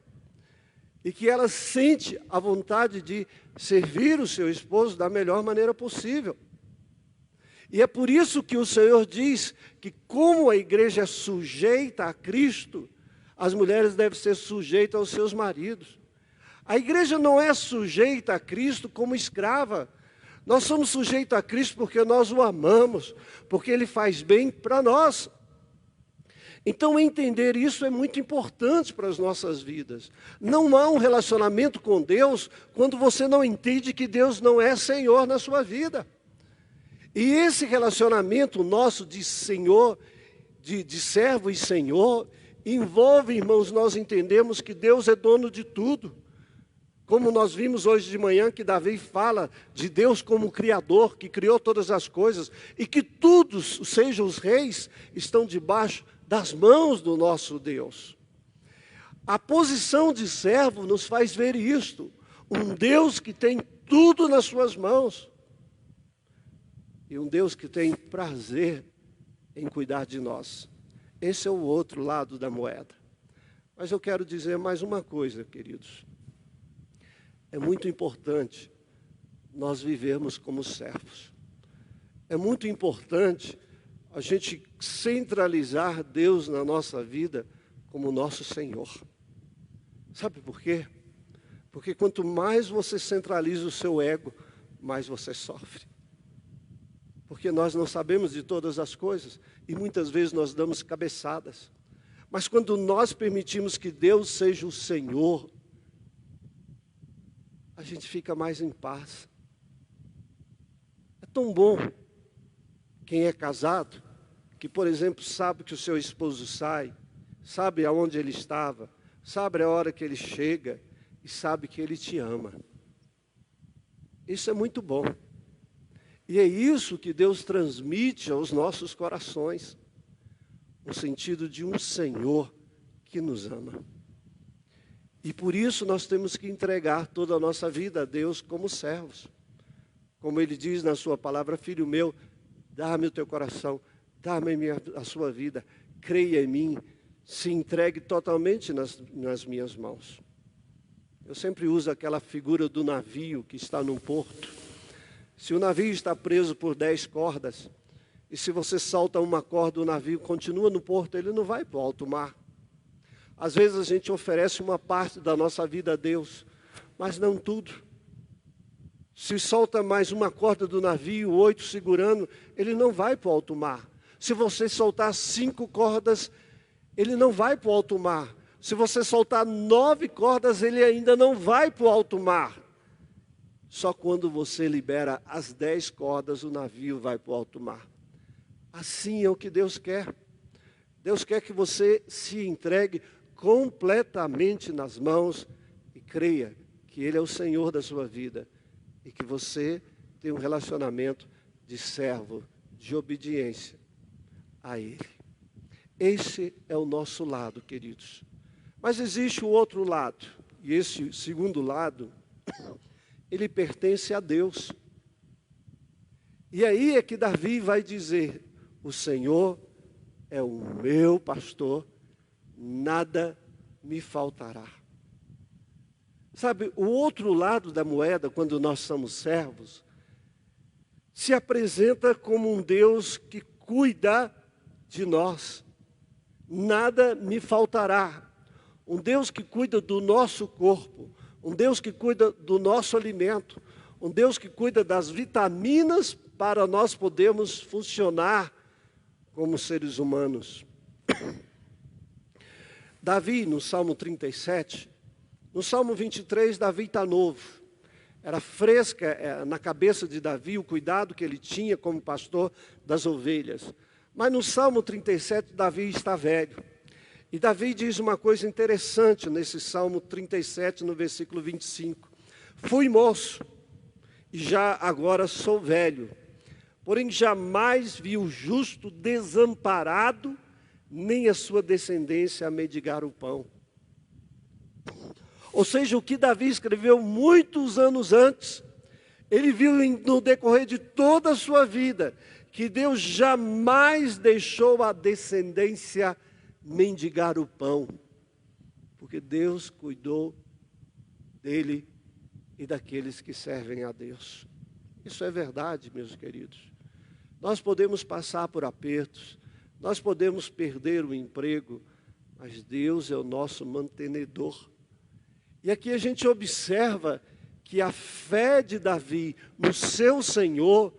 E que ela sente a vontade de servir o seu esposo da melhor maneira possível. E é por isso que o Senhor diz que como a igreja é sujeita a Cristo, as mulheres devem ser sujeitas aos seus maridos. A igreja não é sujeita a Cristo como escrava. Nós somos sujeitos a Cristo porque nós o amamos, porque Ele faz bem para nós. Então, entender isso é muito importante para as nossas vidas. Não há um relacionamento com Deus quando você não entende que Deus não é Senhor na sua vida. E esse relacionamento nosso de Senhor, de servo e Senhor, envolve, irmãos, nós entendemos que Deus é dono de tudo. Como nós vimos hoje de manhã que Davi fala de Deus como Criador, que criou todas as coisas, e que todos, sejam os reis, estão debaixo das mãos do nosso Deus. A posição de servo nos faz ver isto, um Deus que tem tudo nas suas mãos, e um Deus que tem prazer em cuidar de nós. Esse é o outro lado da moeda. Mas eu quero dizer mais uma coisa, queridos. É muito importante nós vivermos como servos. É muito importante a gente centralizar Deus na nossa vida como nosso Senhor. Sabe por quê? Porque quanto mais você centraliza o seu ego, mais você sofre. Porque nós não sabemos de todas as coisas e muitas vezes nós damos cabeçadas. Mas quando nós permitimos que Deus seja o Senhor, a gente fica mais em paz. É tão bom quem é casado, que, por exemplo, sabe que o seu esposo sai, sabe aonde ele estava, sabe a hora que ele chega e sabe que ele te ama. Isso é muito bom. E é isso que Deus transmite aos nossos corações, no sentido de um Senhor que nos ama. E por isso nós temos que entregar toda a nossa vida a Deus como servos. Como Ele diz na sua palavra, filho meu, dá-me o teu coração, dá-me a sua vida, creia em mim, se entregue totalmente nas minhas mãos. Eu sempre uso aquela figura do navio que está num porto. Se o navio está preso por 10 cordas, e se você solta uma corda, o navio continua no porto, ele não vai para o alto mar. Às vezes a gente oferece uma parte da nossa vida a Deus, mas não tudo. Se solta mais uma corda do navio, 8 segurando, ele não vai para o alto mar. Se você soltar 5 cordas, ele não vai para o alto mar. Se você soltar 9 cordas, ele ainda não vai para o alto mar. Só quando você libera as 10 cordas, o navio vai para o alto mar. Assim é o que Deus quer. Deus quer que você se entregue completamente nas mãos e creia que Ele é o Senhor da sua vida e que você tem um relacionamento de servo, de obediência a Ele. Esse é o nosso lado, queridos. Mas existe o outro lado, e esse segundo lado, ele pertence a Deus. E aí é que Davi vai dizer: o Senhor é o meu pastor, nada me faltará. Sabe, o outro lado da moeda, quando nós somos servos, se apresenta como um Deus que cuida de nós. Nada me faltará. Um Deus que cuida do nosso corpo, um Deus que cuida do nosso alimento, um Deus que cuida das vitaminas para nós podermos funcionar como seres humanos. Davi, no Salmo 37, no Salmo 23, Davi está novo. Era fresca na cabeça de Davi o cuidado que ele tinha como pastor das ovelhas. Mas no Salmo 37, Davi está velho. E Davi diz uma coisa interessante nesse Salmo 37, no versículo 25. Fui moço, e já agora sou velho. Porém jamais vi o justo desamparado, nem a sua descendência a mendigar o pão. Ou seja, o que Davi escreveu muitos anos antes, ele viu no decorrer de toda a sua vida, que Deus jamais deixou a descendência mendigar o pão, porque Deus cuidou dele e daqueles que servem a Deus. Isso é verdade, meus queridos. Nós podemos passar por apertos, nós podemos perder o emprego, mas Deus é o nosso mantenedor. E aqui a gente observa que a fé de Davi no seu Senhor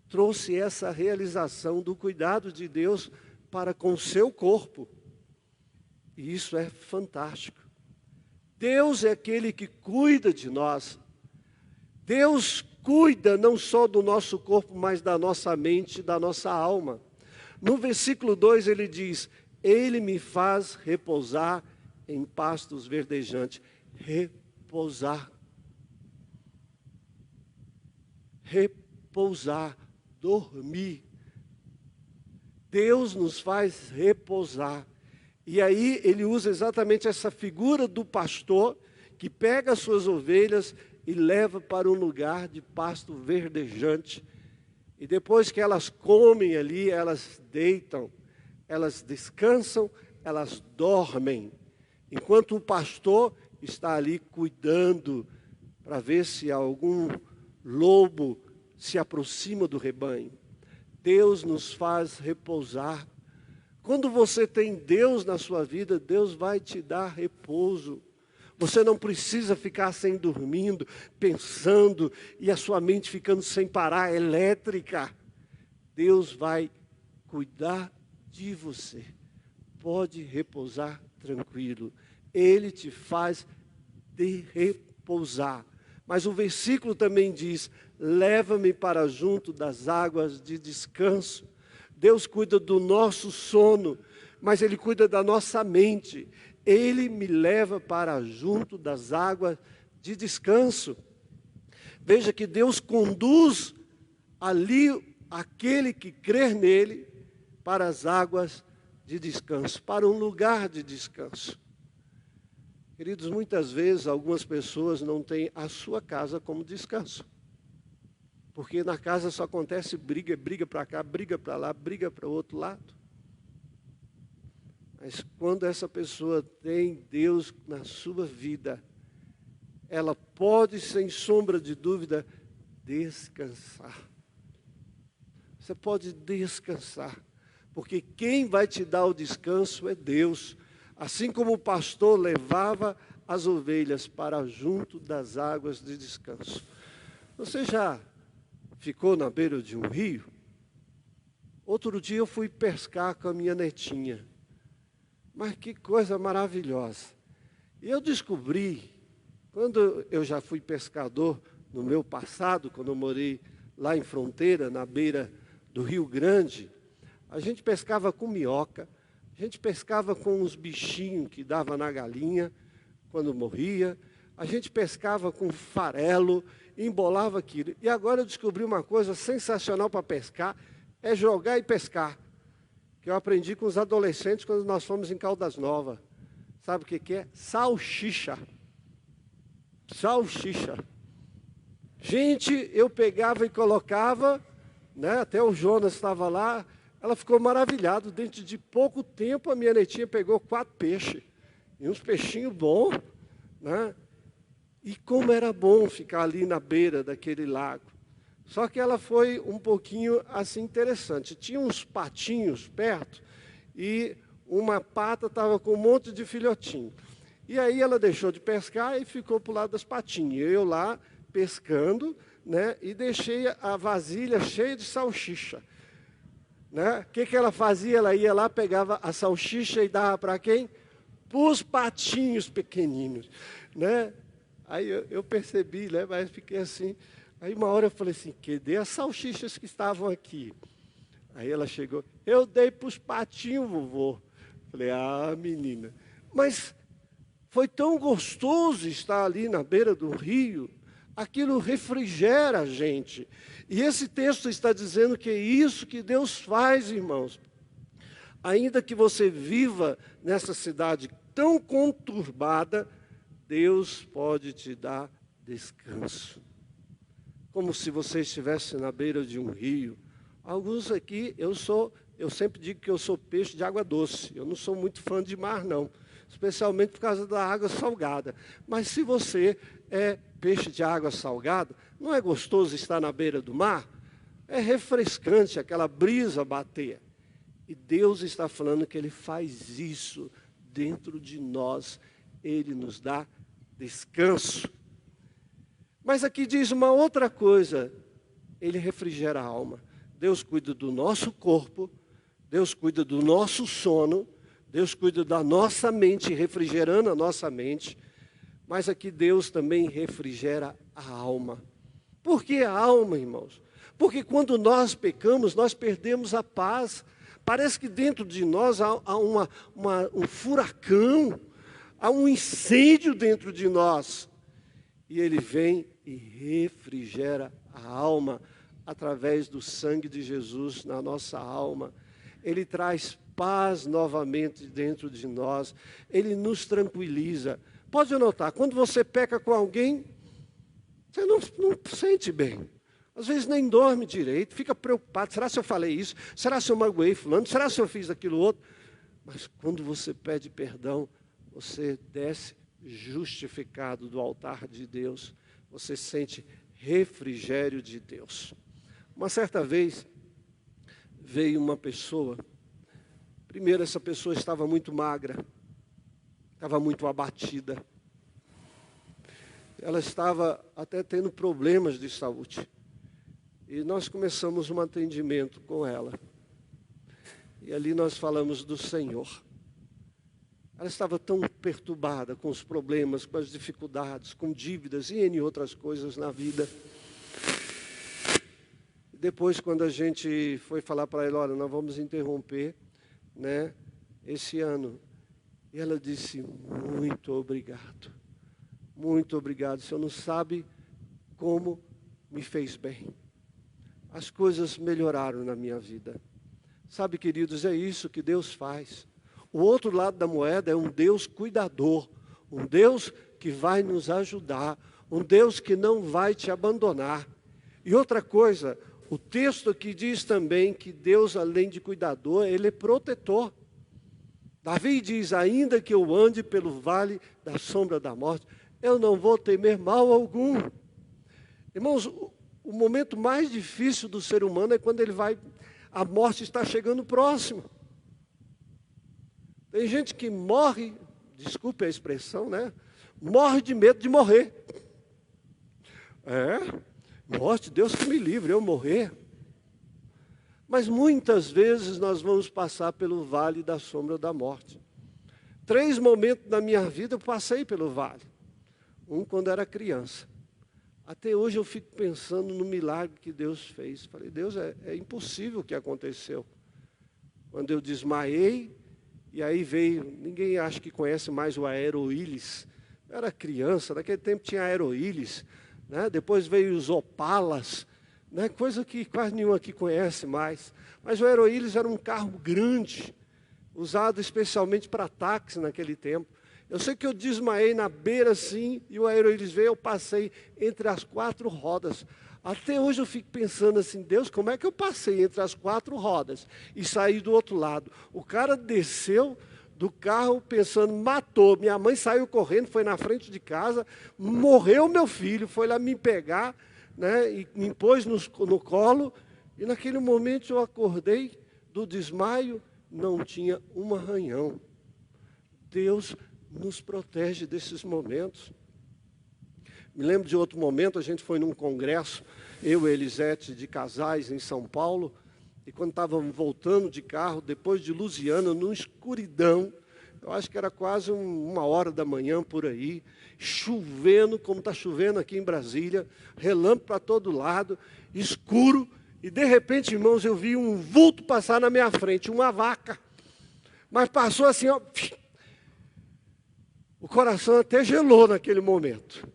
trouxe essa realização do cuidado de Deus para com o seu corpo. E isso é fantástico. Deus é aquele que cuida de nós. Deus cuida não só do nosso corpo, mas da nossa mente, da nossa alma. No versículo 2 ele diz: Ele me faz repousar em pastos verdejantes. Repousar. Repousar. Dormir. Deus nos faz repousar. E aí ele usa exatamente essa figura do pastor que pega as suas ovelhas e leva para um lugar de pasto verdejante. E depois que elas comem ali, elas deitam, elas descansam, elas dormem. Enquanto o pastor está ali cuidando para ver se algum lobo se aproxima do rebanho. Deus nos faz repousar. Quando você tem Deus na sua vida, Deus vai te dar repouso. Você não precisa ficar sem dormindo, pensando, e a sua mente ficando sem parar, elétrica. Deus vai cuidar de você. Pode repousar tranquilo. Ele te faz de repousar. Mas o versículo também diz: leva-me para junto das águas de descanso. Deus cuida do nosso sono, mas Ele cuida da nossa mente. Ele me leva para junto das águas de descanso. Veja que Deus conduz ali aquele que crer nele para as águas de descanso, para um lugar de descanso. Queridos, muitas vezes algumas pessoas não têm a sua casa como descanso. Porque na casa só acontece briga, briga para cá, briga para lá, briga para o outro lado. Mas quando essa pessoa tem Deus na sua vida, ela pode, sem sombra de dúvida, descansar. Você pode descansar, porque quem vai te dar o descanso é Deus. Assim como o pastor levava as ovelhas para junto das águas de descanso. Você já ficou na beira de um rio? Outro dia eu fui pescar com a minha netinha. Mas que coisa maravilhosa. E eu descobri, quando eu já fui pescador no meu passado, quando eu morei lá em Fronteira, na beira do Rio Grande, a gente pescava com minhoca, a gente pescava com uns bichinhos que dava na galinha quando morria, a gente pescava com farelo, embolava aquilo. E agora eu descobri uma coisa sensacional para pescar, é jogar e pescar. Que eu aprendi com os adolescentes quando nós fomos em Caldas Novas. Sabe o que é? Salsicha. Salsicha. Gente, eu pegava e colocava, né, até o Jonas estava lá, ela ficou maravilhada. Dentro de pouco tempo, a minha netinha pegou 4 peixes. E uns peixinhos bons, né? E como era bom ficar ali na beira daquele lago. Só que ela foi um pouquinho assim interessante. Tinha uns patinhos perto e uma pata estava com um monte de filhotinho. E aí ela deixou de pescar e ficou para o lado das patinhas. Eu lá pescando, né, e deixei a vasilha cheia de salsicha. Né? O que ela fazia? Ela ia lá, pegava a salsicha e dava para quem? Para os patinhos pequeninos. Né? Aí eu percebi, né, mas fiquei assim. Aí uma hora eu falei assim, cadê as salsichas que estavam aqui? Aí ela chegou, eu dei para os patinhos, vovô. Falei, ah, menina. Mas foi tão gostoso estar ali na beira do rio, aquilo refrigera a gente. E esse texto está dizendo que é isso que Deus faz, irmãos. Ainda que você viva nessa cidade tão conturbada, Deus pode te dar descanso. Como se você estivesse na beira de um rio. Alguns aqui, eu sempre digo que eu sou peixe de água doce. Eu não sou muito fã de mar, não. Especialmente por causa da água salgada. Mas se você é peixe de água salgada, não é gostoso estar na beira do mar? É refrescante aquela brisa bater. E Deus está falando que Ele faz isso dentro de nós. Ele nos dá descanso. Mas aqui diz uma outra coisa, Ele refrigera a alma. Deus cuida do nosso corpo, Deus cuida do nosso sono, Deus cuida da nossa mente, refrigerando a nossa mente, mas aqui Deus também refrigera a alma. Por que a alma, irmãos? Porque quando nós pecamos, nós perdemos a paz. Parece que dentro de nós há um furacão, há um incêndio dentro de nós. E Ele vem e refrigera a alma através do sangue de Jesus na nossa alma. Ele traz paz novamente dentro de nós. Ele nos tranquiliza. Pode notar, quando você peca com alguém, você não sente bem. Às vezes nem dorme direito, fica preocupado. Será se eu falei isso? Será se eu magoei fulano? Será se eu fiz aquilo outro? Mas quando você pede perdão, você desce justificado do altar de Deus, você sente refrigério de Deus. Uma certa vez, veio uma pessoa, primeiro essa pessoa estava muito magra, estava muito abatida, ela estava até tendo problemas de saúde, e nós começamos um atendimento com ela, e ali nós falamos do Senhor. Ela estava tão perturbada com os problemas, com as dificuldades, com dívidas e N outras coisas na vida. Depois, quando a gente foi falar para ela, olha, nós vamos interromper, né, esse ano. E ela disse, muito obrigado. Muito obrigado. O senhor não sabe como me fez bem. As coisas melhoraram na minha vida. Sabe, queridos, é isso que Deus faz. O outro lado da moeda é um Deus cuidador, um Deus que vai nos ajudar, um Deus que não vai te abandonar. E outra coisa, o texto aqui diz também que Deus, além de cuidador, Ele é protetor. Davi diz, ainda que eu ande pelo vale da sombra da morte, eu não vou temer mal algum. Irmãos, o momento mais difícil do ser humano é quando a morte está chegando próximo. Tem gente que morre, desculpe a expressão, né? Morre de medo de morrer. Morte, Deus que me livre, eu morrer. Mas muitas vezes nós vamos passar pelo vale da sombra da morte. 3 momentos da minha vida eu passei pelo vale. Um quando era criança. Até hoje eu fico pensando no milagre que Deus fez. Falei, Deus, é impossível o que aconteceu. Quando eu desmaiei, e aí veio, ninguém acha que conhece mais o aeroílis. Eu era criança, naquele tempo tinha aeroílis, né? Depois veio os opalas, né? Coisa que quase nenhum aqui conhece mais. Mas o aeroílis era um carro grande, usado especialmente para táxi naquele tempo. Eu sei que eu desmaiei na beira assim, e o aeroílis veio, eu passei entre as 4 rodas. Até hoje eu fico pensando assim, Deus, como é que eu passei entre as 4 rodas e saí do outro lado? O cara desceu do carro pensando, matou. Minha mãe saiu correndo, foi na frente de casa, morreu meu filho, foi lá me pegar, né, e me pôs no colo. E naquele momento eu acordei do desmaio, não tinha um arranhão. Deus nos protege desses momentos. Me lembro de outro momento, a gente foi num congresso, eu e Elisete, de casais em São Paulo, e quando estávamos voltando de carro, depois de Lusiana, numa escuridão, eu acho que era quase 1h da manhã por aí, chovendo, como está chovendo aqui em Brasília, relâmpago para todo lado, escuro, e de repente, irmãos, eu vi um vulto passar na minha frente, uma vaca, mas passou assim, ó, o coração até gelou naquele momento.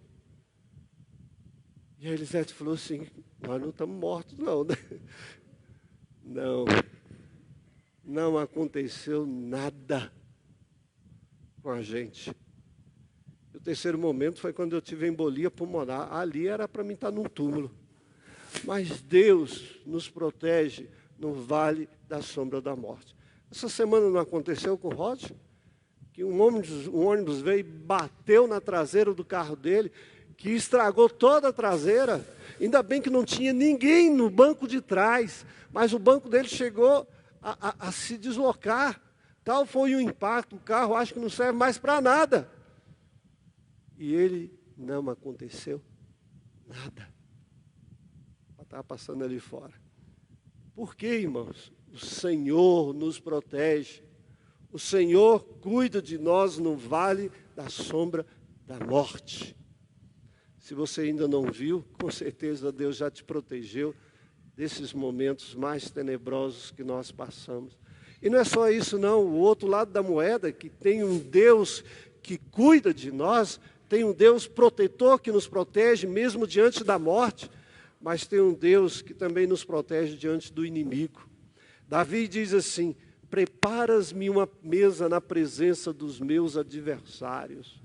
E a Elisete falou assim, nós não estamos mortos não, né? Não aconteceu nada com a gente. O terceiro momento foi quando eu tive embolia pulmonar. Ali era para mim estar num túmulo. Mas Deus nos protege no vale da sombra da morte. Essa semana não aconteceu com o Roger? Que um ônibus veio e bateu na traseira do carro dele, que estragou toda a traseira. Ainda bem que não tinha ninguém no banco de trás, mas o banco dele chegou a se deslocar. Tal foi o impacto, o carro acho que não serve mais para nada. E ele não aconteceu nada. Estava passando ali fora. Por quê, irmãos? O Senhor nos protege. O Senhor cuida de nós no vale da sombra da morte. Se você ainda não viu, com certeza Deus já te protegeu desses momentos mais tenebrosos que nós passamos. E não é só isso não, o outro lado da moeda, que tem um Deus que cuida de nós, tem um Deus protetor que nos protege mesmo diante da morte, mas tem um Deus que também nos protege diante do inimigo. Davi diz assim, preparas-me uma mesa na presença dos meus adversários.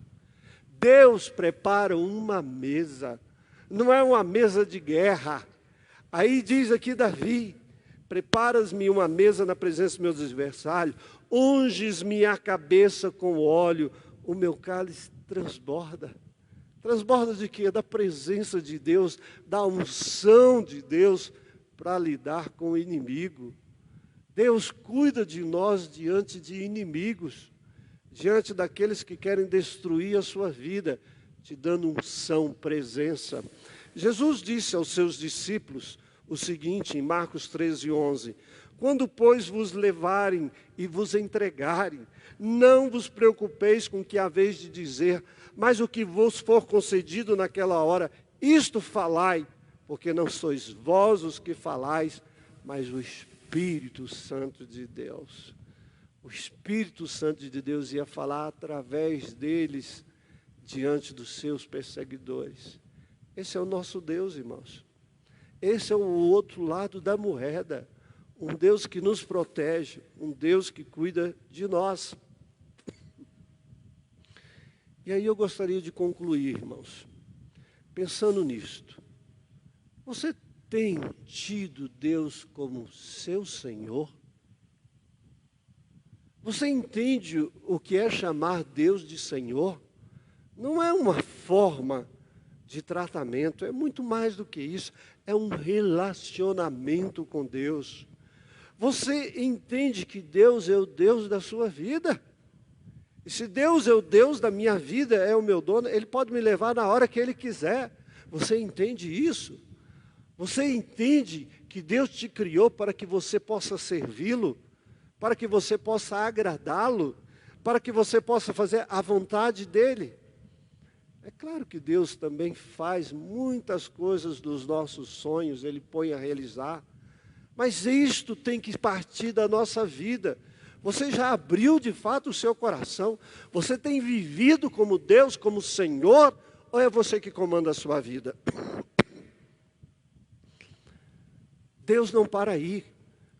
Deus prepara uma mesa, não é uma mesa de guerra. Aí diz aqui Davi, preparas-me uma mesa na presença dos meus adversários, unges-me a cabeça com óleo, o meu cálice transborda. Transborda de quê? Da presença de Deus, da unção de Deus para lidar com o inimigo. Deus cuida de nós diante de inimigos, diante daqueles que querem destruir a sua vida, te dando unção, presença. Jesus disse aos seus discípulos o seguinte, em Marcos 13:11, quando, pois, vos levarem e vos entregarem, não vos preocupeis com o que haveis de dizer, mas o que vos for concedido naquela hora, isto falai, porque não sois vós os que falais, mas o Espírito Santo de Deus. O Espírito Santo de Deus ia falar através deles, diante dos seus perseguidores. Esse é o nosso Deus, irmãos. Esse é o outro lado da moeda. Um Deus que nos protege, um Deus que cuida de nós. E aí eu gostaria de concluir, irmãos, pensando nisto. Você tem tido Deus como seu Senhor? Você entende o que é chamar Deus de Senhor? Não é uma forma de tratamento, é muito mais do que isso, é um relacionamento com Deus. Você entende que Deus é o Deus da sua vida? E se Deus é o Deus da minha vida, é o meu dono, Ele pode me levar na hora que Ele quiser. Você entende isso? Você entende que Deus te criou para que você possa servi-lo, para que você possa agradá-lo, para que você possa fazer a vontade dEle? É claro que Deus também faz muitas coisas dos nossos sonhos, Ele põe a realizar. Mas isto tem que partir da nossa vida. Você já abriu de fato o seu coração? Você tem vivido como Deus, como Senhor? Ou é você que comanda a sua vida? Deus não para aí.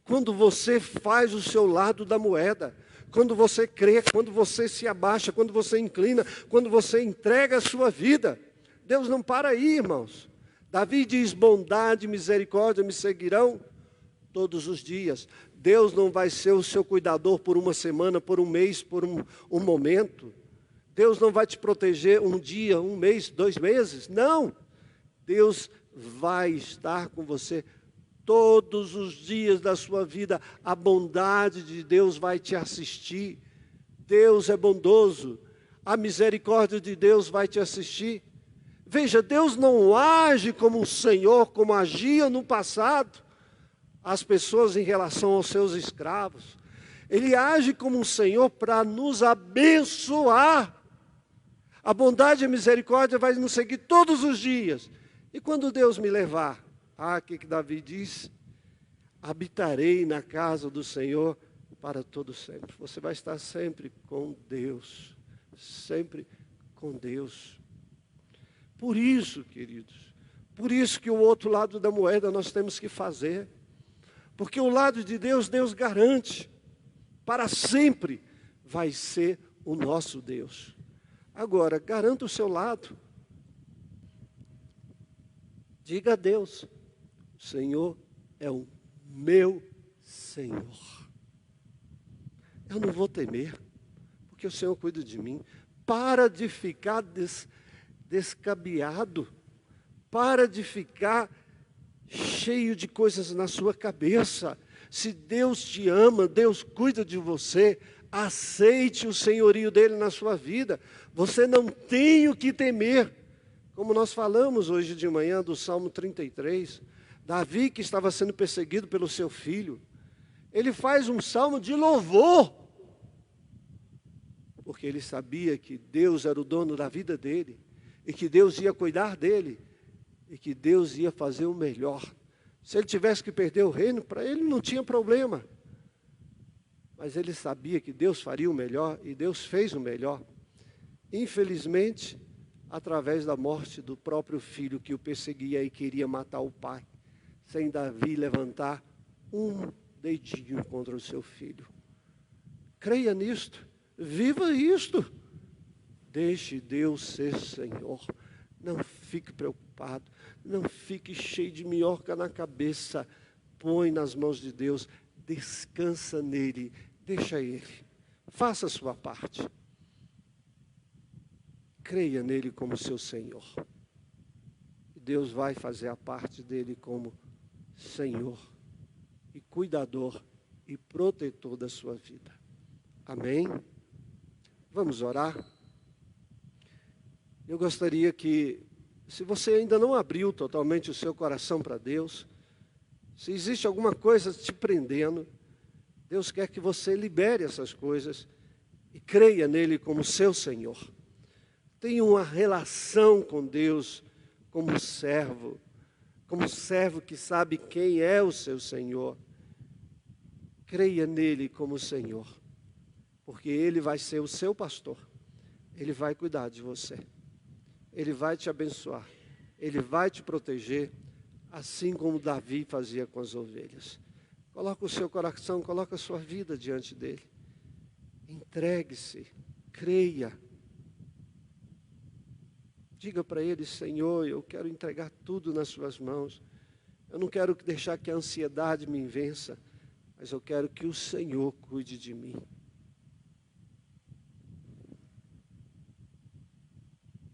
Quando você faz o seu lado da moeda, quando você crê, quando você se abaixa, quando você inclina, quando você entrega a sua vida, Deus não para aí, irmãos. Davi diz: bondade e misericórdia me seguirão todos os dias. Deus não vai ser o seu cuidador por uma semana, por um mês, por um momento. Deus não vai te proteger um dia, um mês, 2 meses. Não. Deus vai estar com você todos os dias da sua vida. A bondade de Deus vai te assistir. Deus é bondoso. A misericórdia de Deus vai te assistir. Veja, Deus não age como um Senhor, como agia no passado as pessoas em relação aos seus escravos. Ele age como um Senhor para nos abençoar. A bondade e a misericórdia vai nos seguir todos os dias. E quando Deus me levar, o que Davi diz? Habitarei na casa do Senhor para todo sempre. Você vai estar sempre com Deus. Sempre com Deus. Por isso, queridos, por isso que o outro lado da moeda nós temos que fazer. Porque o lado de Deus, Deus garante, para sempre vai ser o nosso Deus. Agora, garanta o seu lado. Diga a Deus: o Senhor é o meu Senhor. Eu não vou temer, porque o Senhor cuida de mim. Para de ficar descabeado, para de ficar cheio de coisas na sua cabeça. Se Deus te ama, Deus cuida de você, aceite o senhorio dele na sua vida. Você não tem o que temer. Como nós falamos hoje de manhã do Salmo 33, Davi, que estava sendo perseguido pelo seu filho, ele faz um salmo de louvor, porque ele sabia que Deus era o dono da vida dele, e que Deus ia cuidar dele, e que Deus ia fazer o melhor. Se ele tivesse que perder o reino, para ele não tinha problema. Mas ele sabia que Deus faria o melhor, e Deus fez o melhor. Infelizmente, através da morte do próprio filho que o perseguia e queria matar o pai, sem Davi levantar um dedinho contra o seu filho. Creia nisto, viva isto. Deixe Deus ser Senhor. Não fique preocupado, não fique cheio de minhoca na cabeça. Põe nas mãos de Deus, descansa nele, deixa ele. Faça a sua parte. Creia nele como seu Senhor. Deus vai fazer a parte dele como Senhor e cuidador e protetor da sua vida. Amém? Vamos orar? Eu gostaria que, se você ainda não abriu totalmente o seu coração para Deus, se existe alguma coisa te prendendo, Deus quer que você libere essas coisas e creia nele como seu Senhor. Tenha uma relação com Deus como servo que sabe quem é o seu Senhor. Creia nele como Senhor, porque ele vai ser o seu pastor, ele vai cuidar de você. Ele vai te abençoar, ele vai te proteger, assim como Davi fazia com as ovelhas. Coloca o seu coração, coloca a sua vida diante dele. Entregue-se, creia. Diga para ele: Senhor, eu quero entregar tudo nas suas mãos. Eu não quero deixar que a ansiedade me vença, mas eu quero que o Senhor cuide de mim.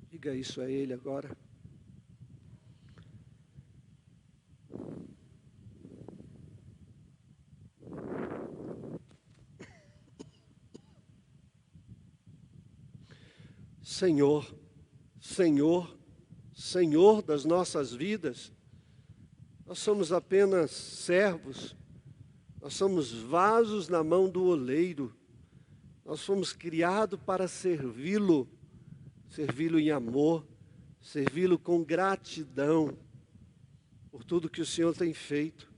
Diga isso a ele agora. Senhor, Senhor, Senhor das nossas vidas, Nós somos apenas servos, nós somos vasos na mão do oleiro. Nós fomos criados para servi-lo, servi-lo em amor, servi-lo com gratidão por tudo que o Senhor tem feito.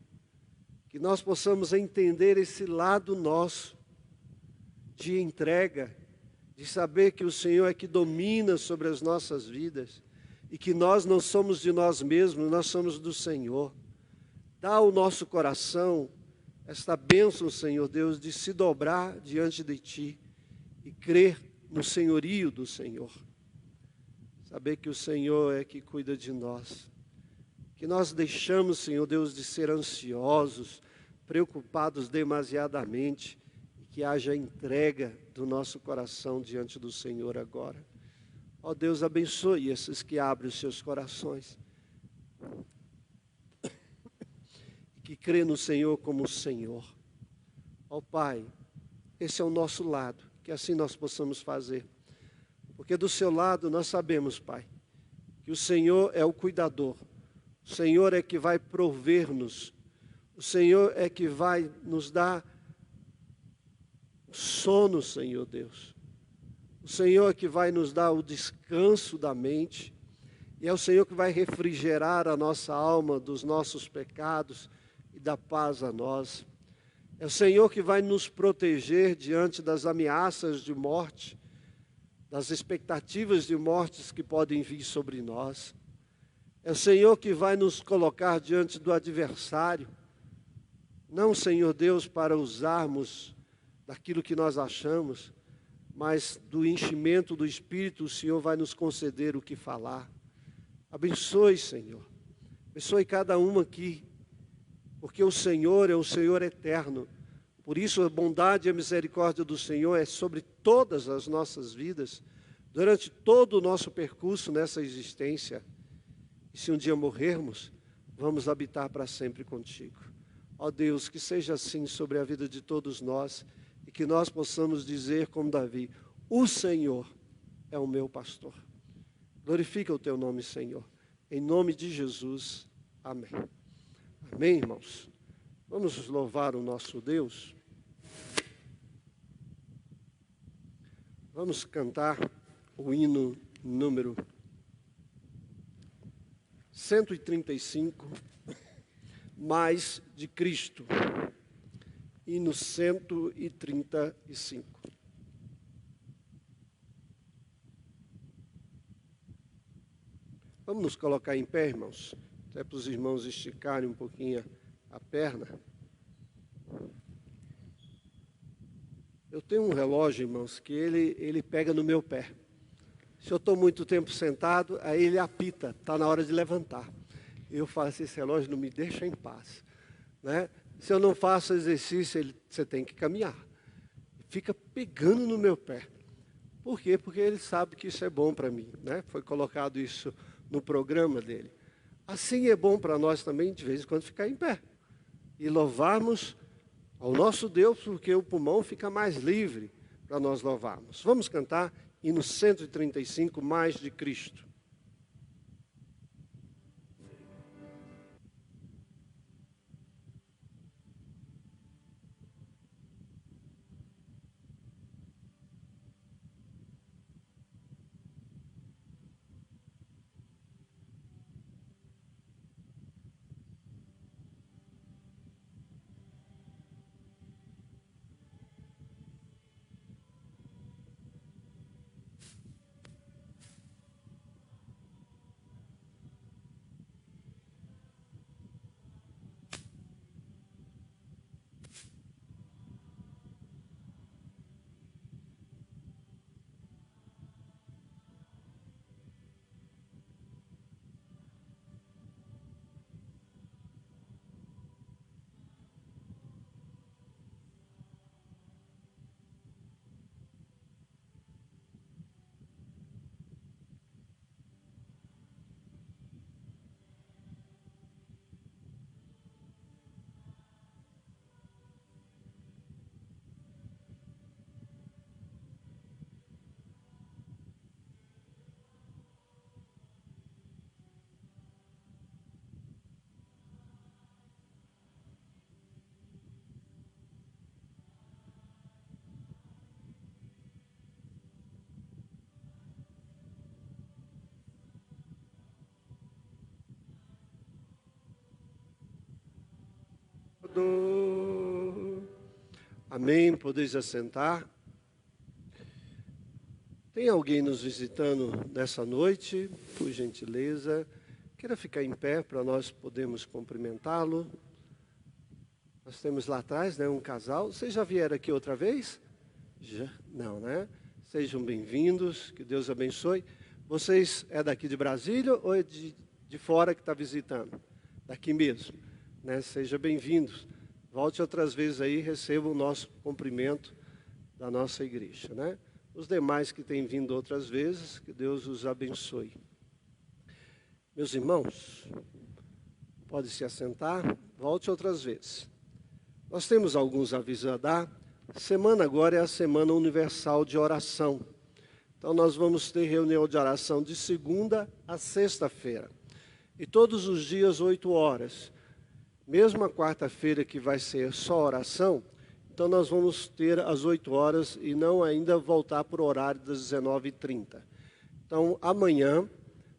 Que nós possamos entender esse lado nosso de entrega, de saber que o Senhor é que domina sobre as nossas vidas e que nós não somos de nós mesmos, nós somos do Senhor. Dá ao nosso coração esta bênção, Senhor Deus, de se dobrar diante de Ti e crer no senhorio do Senhor. Saber que o Senhor é que cuida de nós. Que nós deixamos, Senhor Deus, de ser ansiosos, preocupados demasiadamente, e que haja entrega do nosso coração diante do Senhor agora. Ó Deus, abençoe esses que abrem os seus corações. Que crê no Senhor como o Senhor. Ó Pai, esse é o nosso lado, que assim nós possamos fazer. Porque do seu lado nós sabemos, Pai, que o Senhor é o cuidador. O Senhor é que vai prover-nos. O Senhor é que vai nos dar sono, Senhor Deus. O Senhor é que vai nos dar o descanso da mente. E é o Senhor que vai refrigerar a nossa alma dos nossos pecados e dar paz a nós. É o Senhor que vai nos proteger diante das ameaças de morte, das expectativas de mortes que podem vir sobre nós. É o Senhor que vai nos colocar diante do adversário. Não, Senhor Deus, para usarmos daquilo que nós achamos, mas do enchimento do Espírito, o Senhor vai nos conceder o que falar. Abençoe, Senhor. Abençoe cada uma aqui, porque o Senhor é o Senhor eterno. Por isso a bondade e a misericórdia do Senhor é sobre todas as nossas vidas, durante todo o nosso percurso nessa existência. E se um dia morrermos, vamos habitar para sempre contigo. Ó Deus, que seja assim sobre a vida de todos nós e que nós possamos dizer como Davi: o Senhor é o meu pastor. Glorifica o teu nome, Senhor. Em nome de Jesus. Amém. Amém, irmãos? Vamos louvar o nosso Deus. Vamos cantar o hino número 135, Mais de Cristo. Hino 135. Vamos nos colocar em pé, irmãos, até para os irmãos esticarem um pouquinho a perna. Eu tenho um relógio, irmãos, que ele pega no meu pé. Se eu estou muito tempo sentado, aí ele apita, está na hora de levantar. Eu falo assim: esse relógio não me deixa em paz, né? Se eu não faço exercício, você tem que caminhar. Fica pegando no meu pé. Por quê? Porque ele sabe que isso é bom para mim, né? Foi colocado isso no programa dele. Assim é bom para nós também, de vez em quando, ficar em pé. E louvarmos ao nosso Deus, porque o pulmão fica mais livre para nós louvarmos. Vamos cantar hino 135, Mais de Cristo. Salvador. Amém. Podeis assentar. Tem alguém nos visitando nessa noite? Por gentileza, queira ficar em pé para nós podermos cumprimentá-lo. Nós temos lá atrás, né, um casal. Vocês já vieram aqui outra vez? Já? Não, né? Sejam bem-vindos, que Deus abençoe. Vocês é daqui de Brasília ou é de fora que está visitando? Daqui mesmo, né? Sejam bem-vindos. Volte outras vezes aí, receba o nosso cumprimento da nossa igreja, né? Os demais que têm vindo outras vezes, que Deus os abençoe. Meus irmãos, pode se assentar, volte outras vezes. Nós temos alguns avisos a dar. Semana agora é a Semana Universal de Oração. Então nós vamos ter reunião de oração de segunda a sexta-feira. E todos os dias, 8 horas. Mesmo a quarta-feira que vai ser só oração, então nós vamos ter às 8 horas e não ainda voltar para o horário das 19h30. Então amanhã,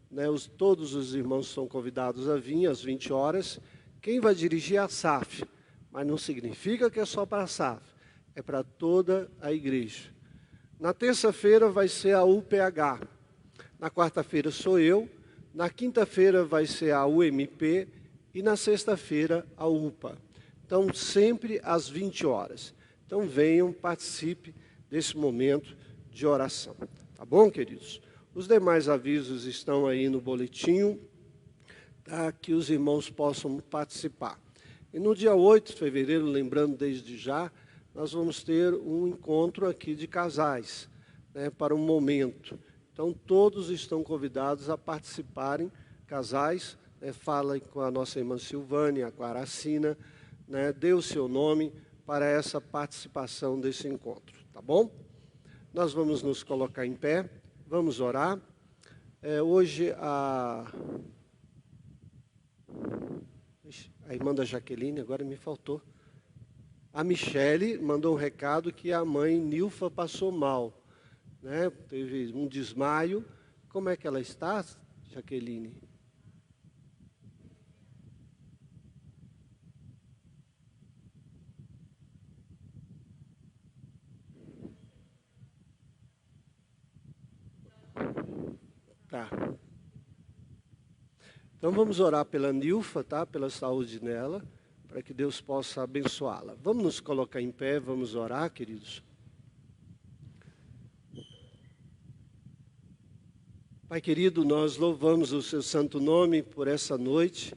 né, todos os irmãos são convidados a vir às 20 horas. Quem vai dirigir é a SAF, mas não significa que é só para a SAF, é para toda a igreja. Na terça-feira vai ser a UPH, na quarta-feira sou eu, na quinta-feira vai ser a UMP e na sexta-feira a UPA. Então, sempre às 20 horas. Então, venham, participe desse momento de oração. Tá bom, queridos? Os demais avisos estão aí no boletim, tá? Que os irmãos possam participar. E no dia 8 de fevereiro, lembrando desde já, nós vamos ter um encontro aqui de casais, né, para um momento. Então, todos estão convidados a participarem, casais, né, falem com a nossa irmã Silvânia, com a Aracina, né, dê o seu nome para essa participação desse encontro, tá bom? Nós vamos nos colocar em pé, vamos orar. Hoje a irmã da Jaqueline, agora me faltou. A Michele mandou um recado que a mãe Nilfa passou mal, né? Teve um desmaio. Como é que ela está, Jaqueline? Tá. Então vamos orar pela Nilfa, tá? Pela saúde dela, para que Deus possa abençoá-la. Vamos nos colocar em pé, vamos orar, queridos. Pai querido, nós louvamos o seu santo nome por essa noite.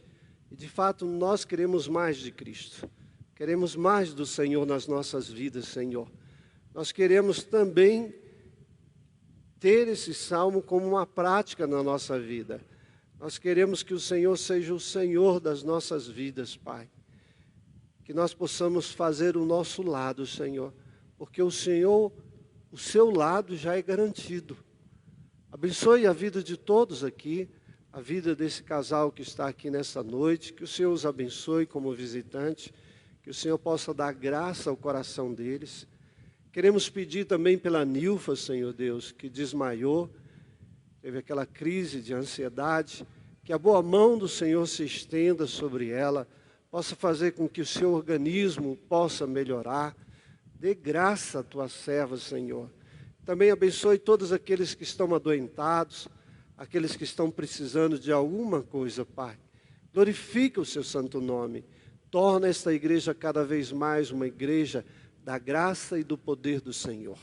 E de fato nós queremos mais de Cristo. Queremos mais do Senhor nas nossas vidas, Senhor. Nós queremos também ter esse salmo como uma prática na nossa vida. Nós queremos que o Senhor seja o Senhor das nossas vidas, Pai. Que nós possamos fazer o nosso lado, Senhor, porque o Senhor, o seu lado já é garantido. Abençoe a vida de todos aqui, a vida desse casal que está aqui nessa noite, que o Senhor os abençoe como visitante, que o Senhor possa dar graça ao coração deles. Queremos pedir também pela Nilfa, Senhor Deus, que desmaiou, teve aquela crise de ansiedade, que a boa mão do Senhor se estenda sobre ela, possa fazer com que o seu organismo possa melhorar. Dê graça à tua serva, Senhor. Também abençoe todos aqueles que estão adoentados, aqueles que estão precisando de alguma coisa, Pai. Glorifica o seu santo nome. Torna esta igreja cada vez mais uma igreja da graça e do poder do Senhor.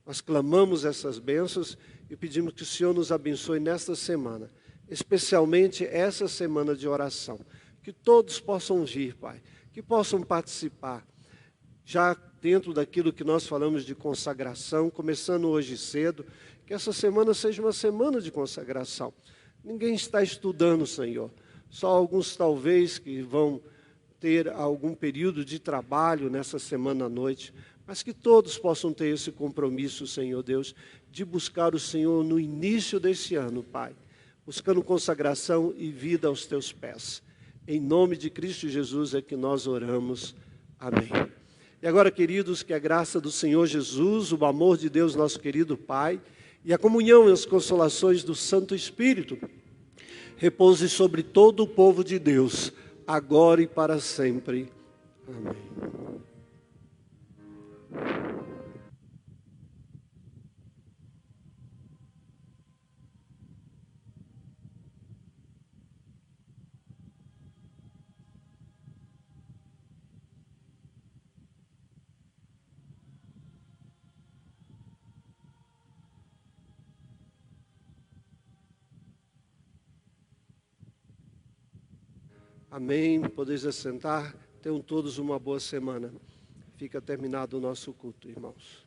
Nós clamamos essas bênçãos e pedimos que o Senhor nos abençoe nesta semana, especialmente essa semana de oração. Que todos possam vir, Pai, que possam participar, já dentro daquilo que nós falamos de consagração, começando hoje cedo, que essa semana seja uma semana de consagração. Ninguém está estudando, Senhor, só alguns talvez que vão ter algum período de trabalho nessa semana à noite, mas que todos possam ter esse compromisso, Senhor Deus, de buscar o Senhor no início desse ano, Pai, buscando consagração e vida aos teus pés. Em nome de Cristo Jesus é que nós oramos. Amém. E agora, queridos, que a graça do Senhor Jesus, o amor de Deus, nosso querido Pai, e a comunhão e as consolações do Santo Espírito repouse sobre todo o povo de Deus, agora e para sempre. Amém. Amém. Podeis assentar. Tenham todos uma boa semana. Fica terminado o nosso culto, irmãos.